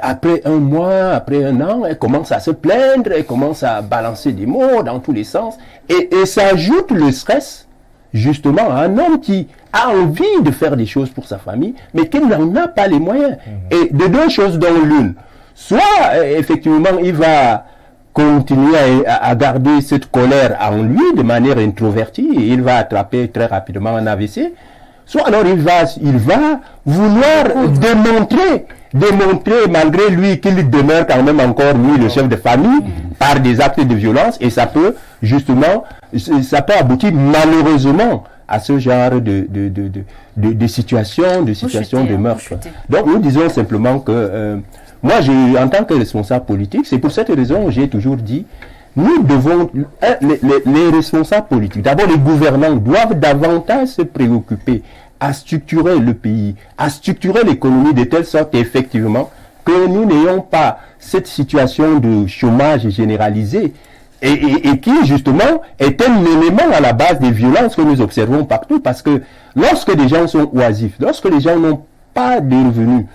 après un mois, après un an, elle commence à se plaindre, elle commence à balancer des mots dans tous les sens, et ça ajoute le stress, justement, à un homme qui a envie de faire des choses pour sa famille, mais qui n'en a pas les moyens. Et de deux choses dont l'une, soit effectivement il va continuer à garder cette colère en lui de manière introvertie, et il va attraper très rapidement un AVC, soit alors il va vouloir démontrer malgré lui qu'il demeure quand même encore lui le chef de famille par des actes de violence, et ça peut justement, ça peut aboutir malheureusement à ce genre de situation, de meurtre. Donc nous disons simplement que moi, en tant que responsable politique, c'est pour cette raison que j'ai toujours dit, nous devons, les responsables politiques, d'abord les gouvernants, doivent davantage se préoccuper à structurer le pays, à structurer l'économie de telle sorte effectivement que nous n'ayons pas cette situation de chômage généralisé et qui justement est un élément à la base des violences que nous observons partout, parce que lorsque les gens sont oisifs, lorsque les gens n'ont pas de revenus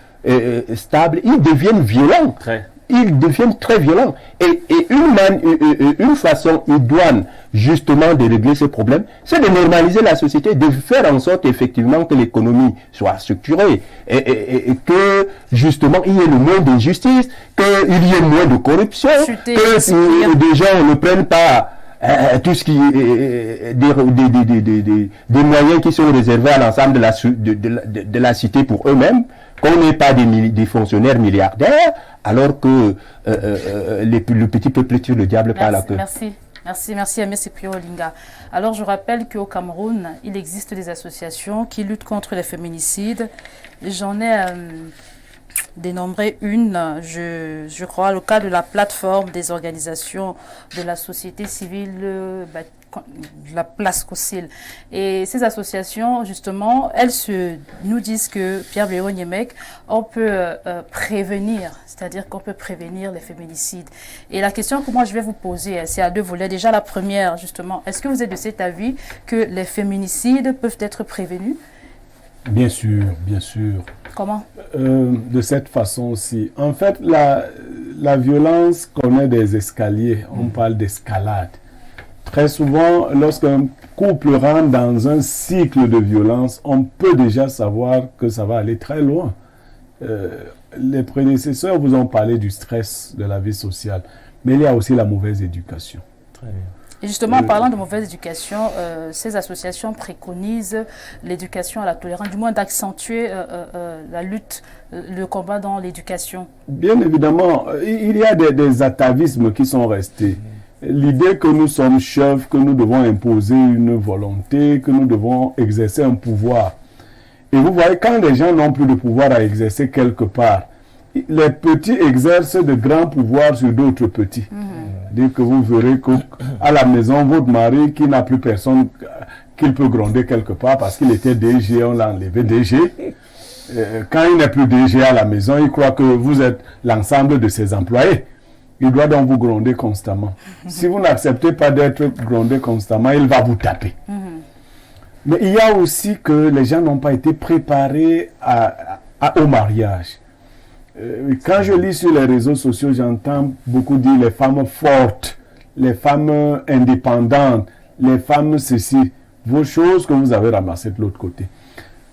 stables, ils deviennent violents. Ils deviennent très violents. Et une façon idoine justement de régler ces problèmes, c'est de normaliser la société, de faire en sorte effectivement que l'économie soit structurée et que justement il y ait le moins d'injustice, qu'il y ait moins de corruption, que des gens ne prennent pas tout ce qui est des moyens qui sont réservés à l'ensemble de la cité pour eux-mêmes, qu'on n'ait pas des fonctionnaires milliardaires, alors que le petit peuple tue le diable par la queue. Merci, M. Pio Olinga. Alors, je rappelle qu'au Cameroun, il existe des associations qui luttent contre les féminicides. J'en ai dénombré une, je crois, le cas de la plateforme des organisations de la société civile, la place Cocil. Et ces associations, justement, elles nous disent que, Pierre Béron Yemek, on peut prévenir, c'est-à-dire qu'on peut prévenir les féminicides. Et la question que moi je vais vous poser, c'est à deux volets. Déjà la première, justement, est-ce que vous êtes de cet avis que les féminicides peuvent être prévenus? Bien sûr, bien sûr. Comment? De cette façon aussi. En fait, la violence connaît des escaliers. On parle d'escalade. Très souvent, lorsqu'un couple rentre dans un cycle de violence, on peut déjà savoir que ça va aller très loin. Les prédécesseurs vous ont parlé du stress de la vie sociale, mais il y a aussi la mauvaise éducation. Très bien. Et justement, en parlant de mauvaise éducation, ces associations préconisent l'éducation à la tolérance, du moins d'accentuer la lutte, le combat dans l'éducation. Bien évidemment, il y a des atavismes qui sont restés. L'idée que nous sommes chefs, que nous devons imposer une volonté, que nous devons exercer un pouvoir. Et vous voyez, quand les gens n'ont plus de pouvoir à exercer quelque part, les petits exercent de grands pouvoirs sur d'autres petits. Dès que vous verrez qu'à la maison, votre mari qui n'a plus personne qu'il peut gronder quelque part parce qu'il était DG, on l'a enlevé DG. Quand il n'est plus DG à la maison, il croit que vous êtes l'ensemble de ses employés. Il doit donc vous gronder constamment. Si vous n'acceptez pas d'être grondé constamment, il va vous taper. Mais il y a aussi que les gens n'ont pas été préparés au mariage. Quand je lis sur les réseaux sociaux, j'entends beaucoup dire les femmes fortes, les femmes indépendantes, les femmes ceci, vos choses que vous avez ramassées de l'autre côté.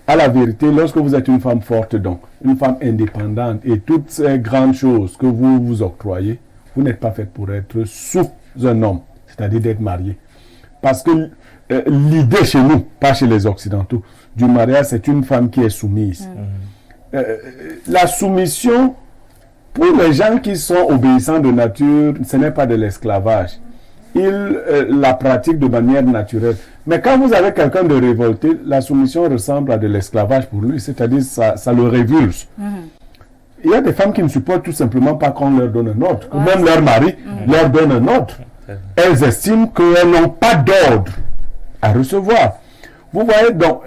À la vérité, lorsque vous êtes une femme forte, donc une femme indépendante, et toutes ces grandes choses que vous vous octroyez, vous n'êtes pas faite pour être sous un homme, c'est-à-dire d'être mariée. Parce que l'idée chez nous, pas chez les Occidentaux, du mariage, c'est une femme qui est soumise. La soumission, pour les gens qui sont obéissants de nature, ce n'est pas de l'esclavage. Ils la pratiquent de manière naturelle. Mais quand vous avez quelqu'un de révolté, la soumission ressemble à de l'esclavage pour lui, c'est-à-dire ça le révulse. Il y a des femmes qui ne supportent tout simplement pas qu'on leur donne un ordre, ou même leur mari leur donne un ordre. Elles estiment qu'elles n'ont pas d'ordre à recevoir. Vous voyez, donc,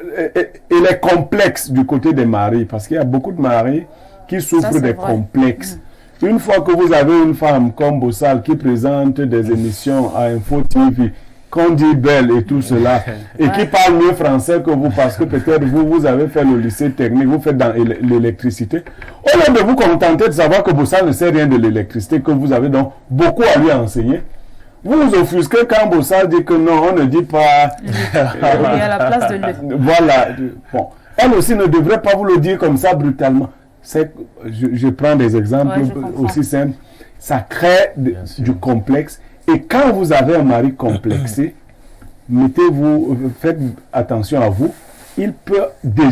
il est complexe du côté des maris, parce qu'il y a beaucoup de maris qui souffrent des complexes. Une fois que vous avez une femme comme Bossal qui présente des émissions à Info TV, qu'on dit belle et tout cela, et qui parle mieux français que vous, parce que peut-être vous avez fait le lycée technique, vous faites dans l'électricité, au lieu de vous contenter de savoir que Bossal ne sait rien de l'électricité, que vous avez donc beaucoup à lui enseigner, vous vous offusquez quand Bossal dit que non, on ne dit pas... Il est à la place de lui. Voilà. Bon. Elle aussi ne devrait pas vous le dire comme ça brutalement. Je prends des exemples aussi simples. Ça crée du complexe. Et quand vous avez un mari complexé, faites attention à vous.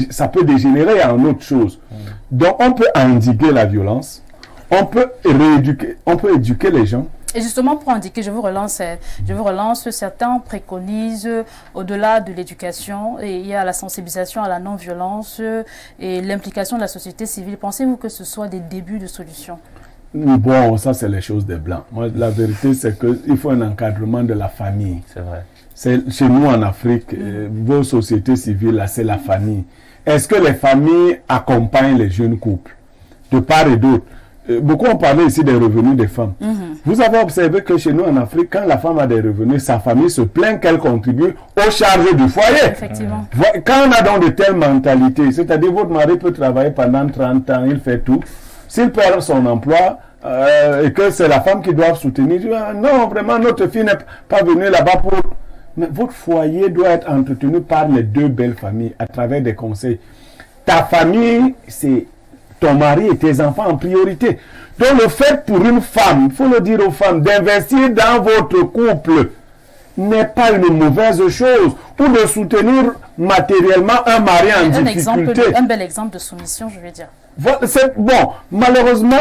Ça peut dégénérer en autre chose. Donc on peut endiguer la violence. On peut éduquer les gens. Et justement, pour indiquer, je vous relance, certains préconisent, au-delà de l'éducation, et il y a la sensibilisation à la non-violence et l'implication de la société civile. Pensez-vous que ce soit des débuts de solutions? Bon, ça c'est les choses des Blancs. Moi, la vérité, c'est qu'il faut un encadrement de la famille. C'est vrai. Chez nous en Afrique, vos sociétés civiles, là, c'est la famille. Est-ce que les familles accompagnent les jeunes couples, de part et d'autre? Beaucoup ont parlé ici des revenus des femmes. Vous avez observé que chez nous en Afrique, quand la femme a des revenus, sa famille se plaint qu'elle contribue aux charges du foyer. Effectivement. Quand on a donc de telles mentalités, c'est-à-dire votre mari peut travailler pendant 30 ans, il fait tout. S'il perd son emploi et que c'est la femme qui doit soutenir, dit, non, vraiment, notre fille n'est pas venue là-bas pour... Mais votre foyer doit être entretenu par les deux belles familles à travers des conseils. Ta famille, c'est ton mari et tes enfants en priorité. Donc le fait pour une femme, il faut le dire aux femmes, d'investir dans votre couple n'est pas une mauvaise chose. Ou de soutenir matériellement un mari en difficulté. Un bel exemple de soumission, je vais dire. Bon, malheureusement,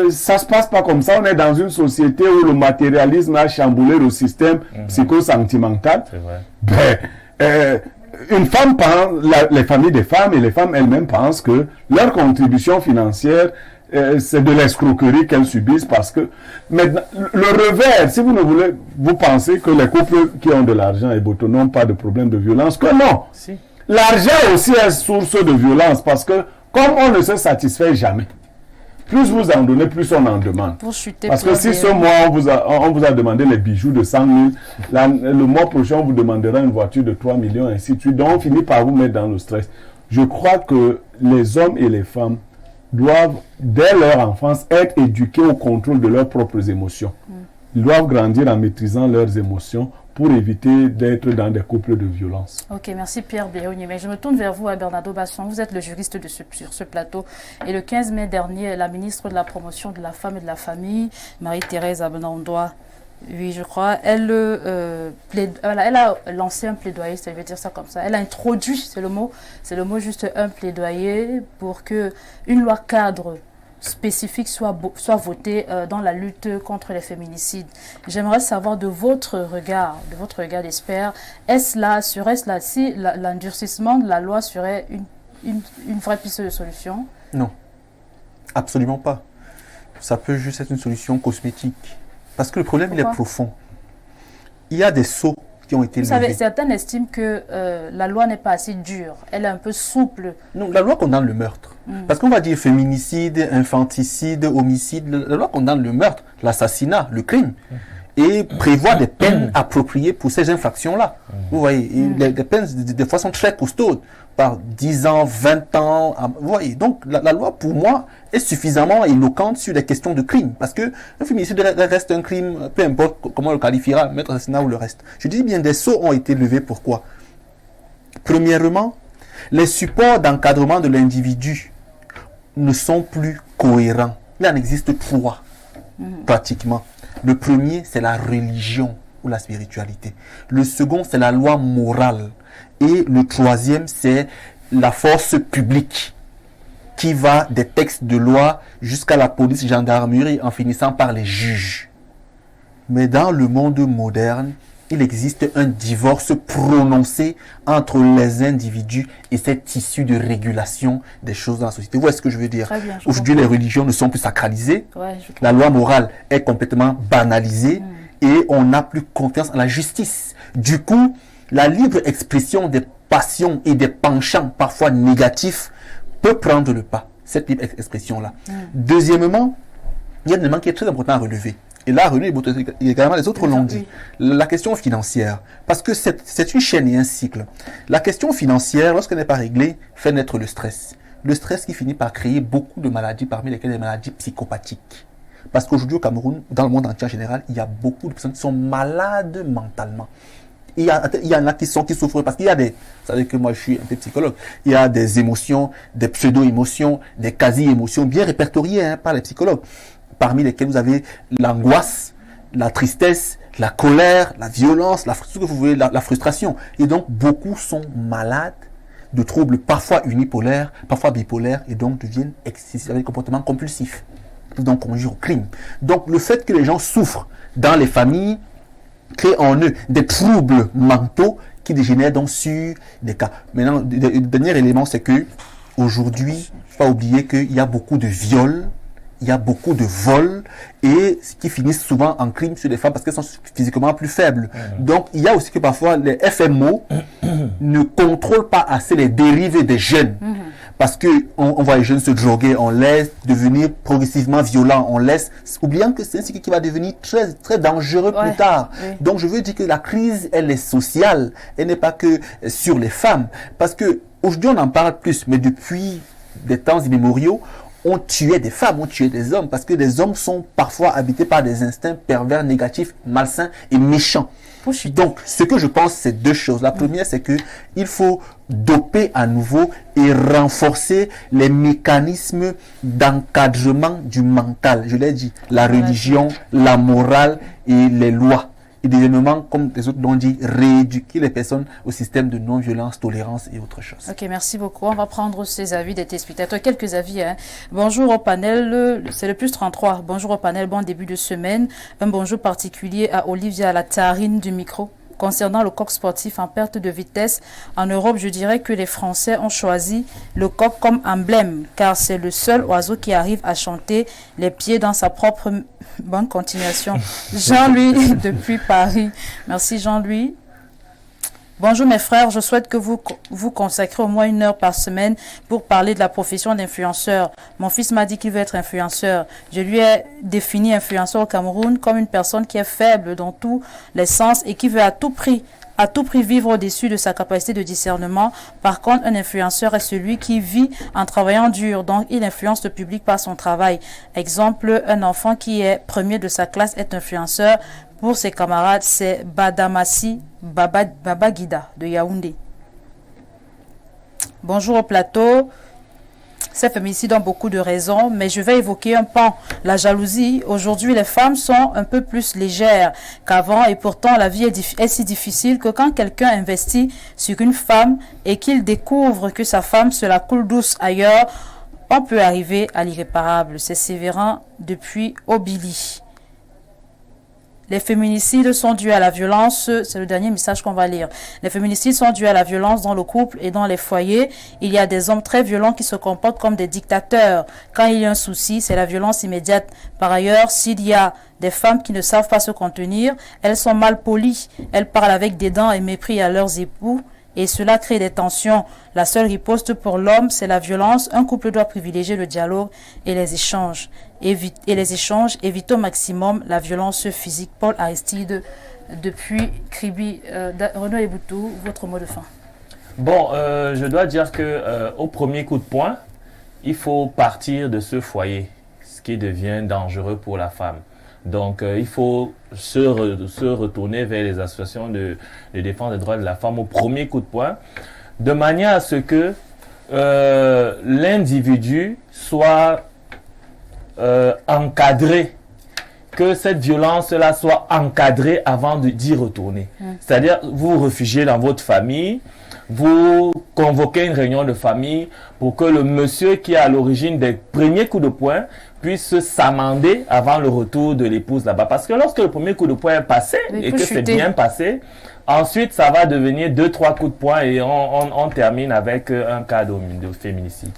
ça ne se passe pas comme ça. On est dans une société où le matérialisme a chamboulé le système psychosentimental. C'est vrai. Une femme pense, les familles des femmes et les femmes elles-mêmes pensent que leur contribution financière, c'est de l'escroquerie qu'elles subissent parce que maintenant, le revers, si vous ne voulez, vous pensez que les couples qui ont de l'argent et beaux n'ont pas de problème de violence, que non. Si. L'argent aussi est source de violence parce que comme on ne se satisfait jamais, plus vous en donnez, plus on en demande. Parce que si ce mois, on vous a demandé les bijoux de 100 000, le mois prochain, on vous demandera une voiture de 3 millions, et ainsi de suite. Donc, on finit par vous mettre dans le stress. Je crois que les hommes et les femmes doivent, dès leur enfance, être éduqués au contrôle de leurs propres émotions. Ils doivent grandir en maîtrisant leurs émotions pour éviter d'être dans des couples de violence. Ok, merci Pierre Béoni. Mais je me tourne vers vous, Bernardo Basson. Vous êtes le juriste sur ce plateau. Et le 15 mai dernier, la ministre de la Promotion de la Femme et de la Famille, Marie-Thérèse Abenandois, oui, je crois, elle a lancé un plaidoyer, ça veut dire ça comme ça. Elle a introduit, c'est le mot juste, un plaidoyer pour que une loi cadre spécifique soit votée dans la lutte contre les féminicides. J'aimerais savoir de votre regard d'expert, serait-ce là si l'endurcissement de la loi serait une vraie piste de solution? Non, absolument pas. Ça peut juste être une solution cosmétique. Parce que le problème, pourquoi? Il est profond. Il y a des sceaux qui ont été levés. Vous savez, certains estiment que la loi n'est pas assez dure. Elle est un peu souple. Non, la loi condamne le meurtre. Parce qu'on va dire féminicide, infanticide, homicide. La loi condamne le meurtre, l'assassinat, le crime. et prévoit des peines appropriées pour ces infractions-là. Vous voyez, les peines, des fois, sont très costaudes, par 10 ans, 20 ans. Vous voyez, donc la loi, pour moi, est suffisamment éloquente sur les questions de crime. Parce que un féminicide reste un crime, peu importe comment on le qualifiera, maître assassinat ou le reste. Je dis bien, des sceaux ont été levés. Pourquoi? Premièrement, les supports d'encadrement de l'individu ne sont plus cohérents. Il en existe 3, pratiquement. Le premier, c'est la religion ou la spiritualité. Le second, c'est la loi morale. Et le troisième, c'est la force publique, qui va des textes de loi jusqu'à la police, gendarmerie, en finissant par les juges. Mais dans le monde moderne, il existe un divorce prononcé entre les individus et cette tissu de régulation des choses dans la société. Vous voyez ce que je veux dire? Aujourd'hui, les religions ne sont plus sacralisées. La loi morale est complètement banalisée et on n'a plus confiance en la justice. Du coup, la libre expression des passions et des penchants parfois négatifs peut prendre le pas, cette libre expression-là. Deuxièmement, il y a un élément qui est très important à relever. Et là, René et également les autres l'ont dit. La question financière. Parce que c'est une chaîne et un cycle. La question financière, lorsqu'elle n'est pas réglée, fait naître le stress. Le stress qui finit par créer beaucoup de maladies, parmi lesquelles des maladies psychopathiques. Parce qu'aujourd'hui au Cameroun, dans le monde entier en général, il y a beaucoup de personnes qui sont malades mentalement. Il y en a qui souffrent parce qu'il y a des, vous savez que moi je suis un peu psychologue, il y a des émotions, des pseudo-émotions, des quasi-émotions bien répertoriées par les psychologues, parmi lesquelles vous avez l'angoisse, la tristesse, la colère, la violence, ce que vous voulez, la frustration. Et donc beaucoup sont malades de troubles parfois unipolaires, parfois bipolaires, et donc deviennent excessifs avec des comportements compulsifs, donc conduire au crime. Donc le fait que les gens souffrent dans les familles crée en eux des troubles mentaux qui dégénèrent donc sur des cas. Maintenant, le dernier élément, c'est que aujourd'hui, il ne faut pas oublier qu'il y a beaucoup de viols, il y a beaucoup de vols, et ce qui finissent souvent en crime sur les femmes parce qu'elles sont physiquement plus faibles. Donc, il y a aussi que parfois les FMO ne contrôlent pas assez les dérives des jeunes. Parce qu'on voit les jeunes se droguer, on laisse devenir progressivement violents, on laisse, oubliant que c'est un cycle qui va devenir très, très dangereux plus tard. Donc je veux dire que la crise, elle est sociale, elle n'est pas que sur les femmes. Parce que aujourd'hui on en parle plus, mais depuis des temps immémoriaux, on tuait des femmes, on tuait des hommes, parce que les hommes sont parfois habités par des instincts pervers, négatifs, malsains et méchants. Donc, ce que je pense, c'est 2 choses. La première, c'est que il faut doper à nouveau et renforcer les mécanismes d'encadrement du mental. Je l'ai dit, la religion, la morale et les lois. Et deuxièmement, comme les autres l'ont dit, rééduquer les personnes au système de non-violence, tolérance et autres choses. Ok, merci beaucoup. On va prendre ces avis des téléspectateurs. Quelques avis. Bonjour au panel, c'est le plus 33. Bonjour au panel, bon début de semaine. Un bonjour particulier à Olivia Latarine du micro. Concernant le coq sportif en perte de vitesse, en Europe, je dirais que les Français ont choisi le coq comme emblème, car c'est le seul oiseau qui arrive à chanter les pieds dans sa propre... Bonne continuation. Jean-Louis, depuis Paris. Merci Jean-Louis. Bonjour mes frères, je souhaite que vous consacrez au moins 1 heure par semaine pour parler de la profession d'influenceur. Mon fils m'a dit qu'il veut être influenceur. Je lui ai défini influenceur au Cameroun comme une personne qui est faible dans tous les sens et qui veut à tout prix vivre au-dessus de sa capacité de discernement. Par contre, un influenceur est celui qui vit en travaillant dur, donc il influence le public par son travail. Exemple, un enfant qui est premier de sa classe est influenceur. Pour ses camarades, c'est Badamassi Babagida de Yaoundé. Bonjour au plateau. Ces féminicides ont beaucoup de raisons, mais je vais évoquer un pan, la jalousie. Aujourd'hui, les femmes sont un peu plus légères qu'avant et pourtant la vie est si difficile que quand quelqu'un investit sur une femme et qu'il découvre que sa femme se la coule douce ailleurs, on peut arriver à l'irréparable. C'est Sévérin depuis Obili. Les féminicides sont dus à la violence, c'est le dernier message qu'on va lire. Les féminicides sont dus à la violence dans le couple et dans les foyers. Il y a des hommes très violents qui se comportent comme des dictateurs. Quand il y a un souci, c'est la violence immédiate. Par ailleurs, s'il y a des femmes qui ne savent pas se contenir, elles sont mal polies. Elles parlent avec dédain et mépris à leurs époux et cela crée des tensions. La seule riposte pour l'homme, c'est la violence. Un couple doit privilégier le dialogue et les échanges. Évite au maximum la violence physique. Paul Aristide, depuis Kribi. Renaud Eboutou, votre mot de fin. Bon, je dois dire que au premier coup de poing, il faut partir de ce foyer, ce qui devient dangereux pour la femme. Donc, il faut se retourner vers les associations de défense des droits de la femme au premier coup de poing, de manière à ce que l'individu soit encadré, que cette violence-là soit encadrée avant d'y retourner. C'est-à-dire, vous vous réfugiez dans votre famille, vous convoquez une réunion de famille pour que le monsieur qui est à l'origine des premiers coups de poing puisse s'amender avant le retour de l'épouse là-bas. Parce que lorsque le premier coup de poing est passé et que c'est bien passé, ensuite ça va devenir 2-3 coups de poing et on termine avec un cas de féminicide.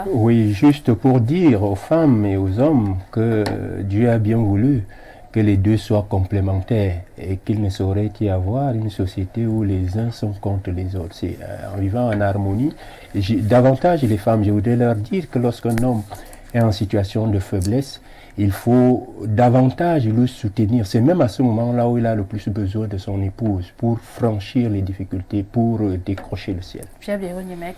Oui, juste pour dire aux femmes et aux hommes que Dieu a bien voulu que les deux soient complémentaires et qu'il ne saurait y avoir une société où les uns sont contre les autres. C'est en vivant en harmonie. Davantage les femmes, je voudrais leur dire que lorsqu'un homme est en situation de faiblesse, il faut davantage le soutenir. C'est même à ce moment-là où il a le plus besoin de son épouse pour franchir les difficultés, pour décrocher le ciel. Pierre Béron-Yemec.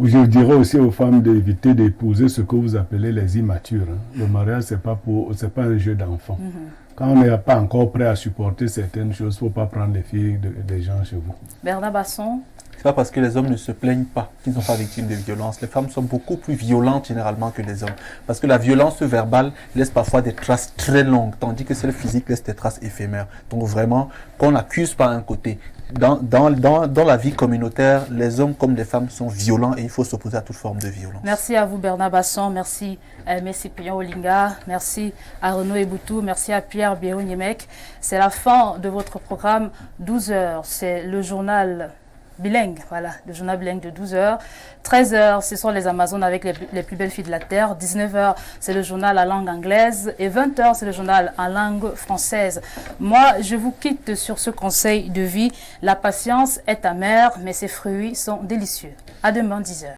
Je dirais aussi aux femmes d'éviter d'épouser ce que vous appelez les immatures. Le mariage, c'est pas un jeu d'enfant. Quand on n'est pas encore prêt à supporter certaines choses, il ne faut pas prendre les filles des gens chez vous. Bernard Basson. C'est pas parce que les hommes ne se plaignent pas qu'ils ne sont pas victimes de violence. Les femmes sont beaucoup plus violentes généralement que les hommes. Parce que la violence verbale laisse parfois des traces très longues, tandis que celle physique laisse des traces éphémères. Donc vraiment, qu'on n'accuse pas un côté. Dans la vie communautaire, les hommes comme les femmes sont violents et il faut s'opposer à toute forme de violence. Merci à vous Bernard Basson, merci à Cyprien Olinga, merci à Renaud Eboutou, merci à Pierre Béron-Yemec. C'est la fin de votre programme 12h, c'est le journal bilingue, voilà, le journal bilingue de 12h. 13h, ce sont les Amazones avec les plus belles filles de la Terre. 19h, c'est le journal à langue anglaise. Et 20h, c'est le journal en langue française. Moi, je vous quitte sur ce conseil de vie. La patience est amère, mais ses fruits sont délicieux. À demain, 10h.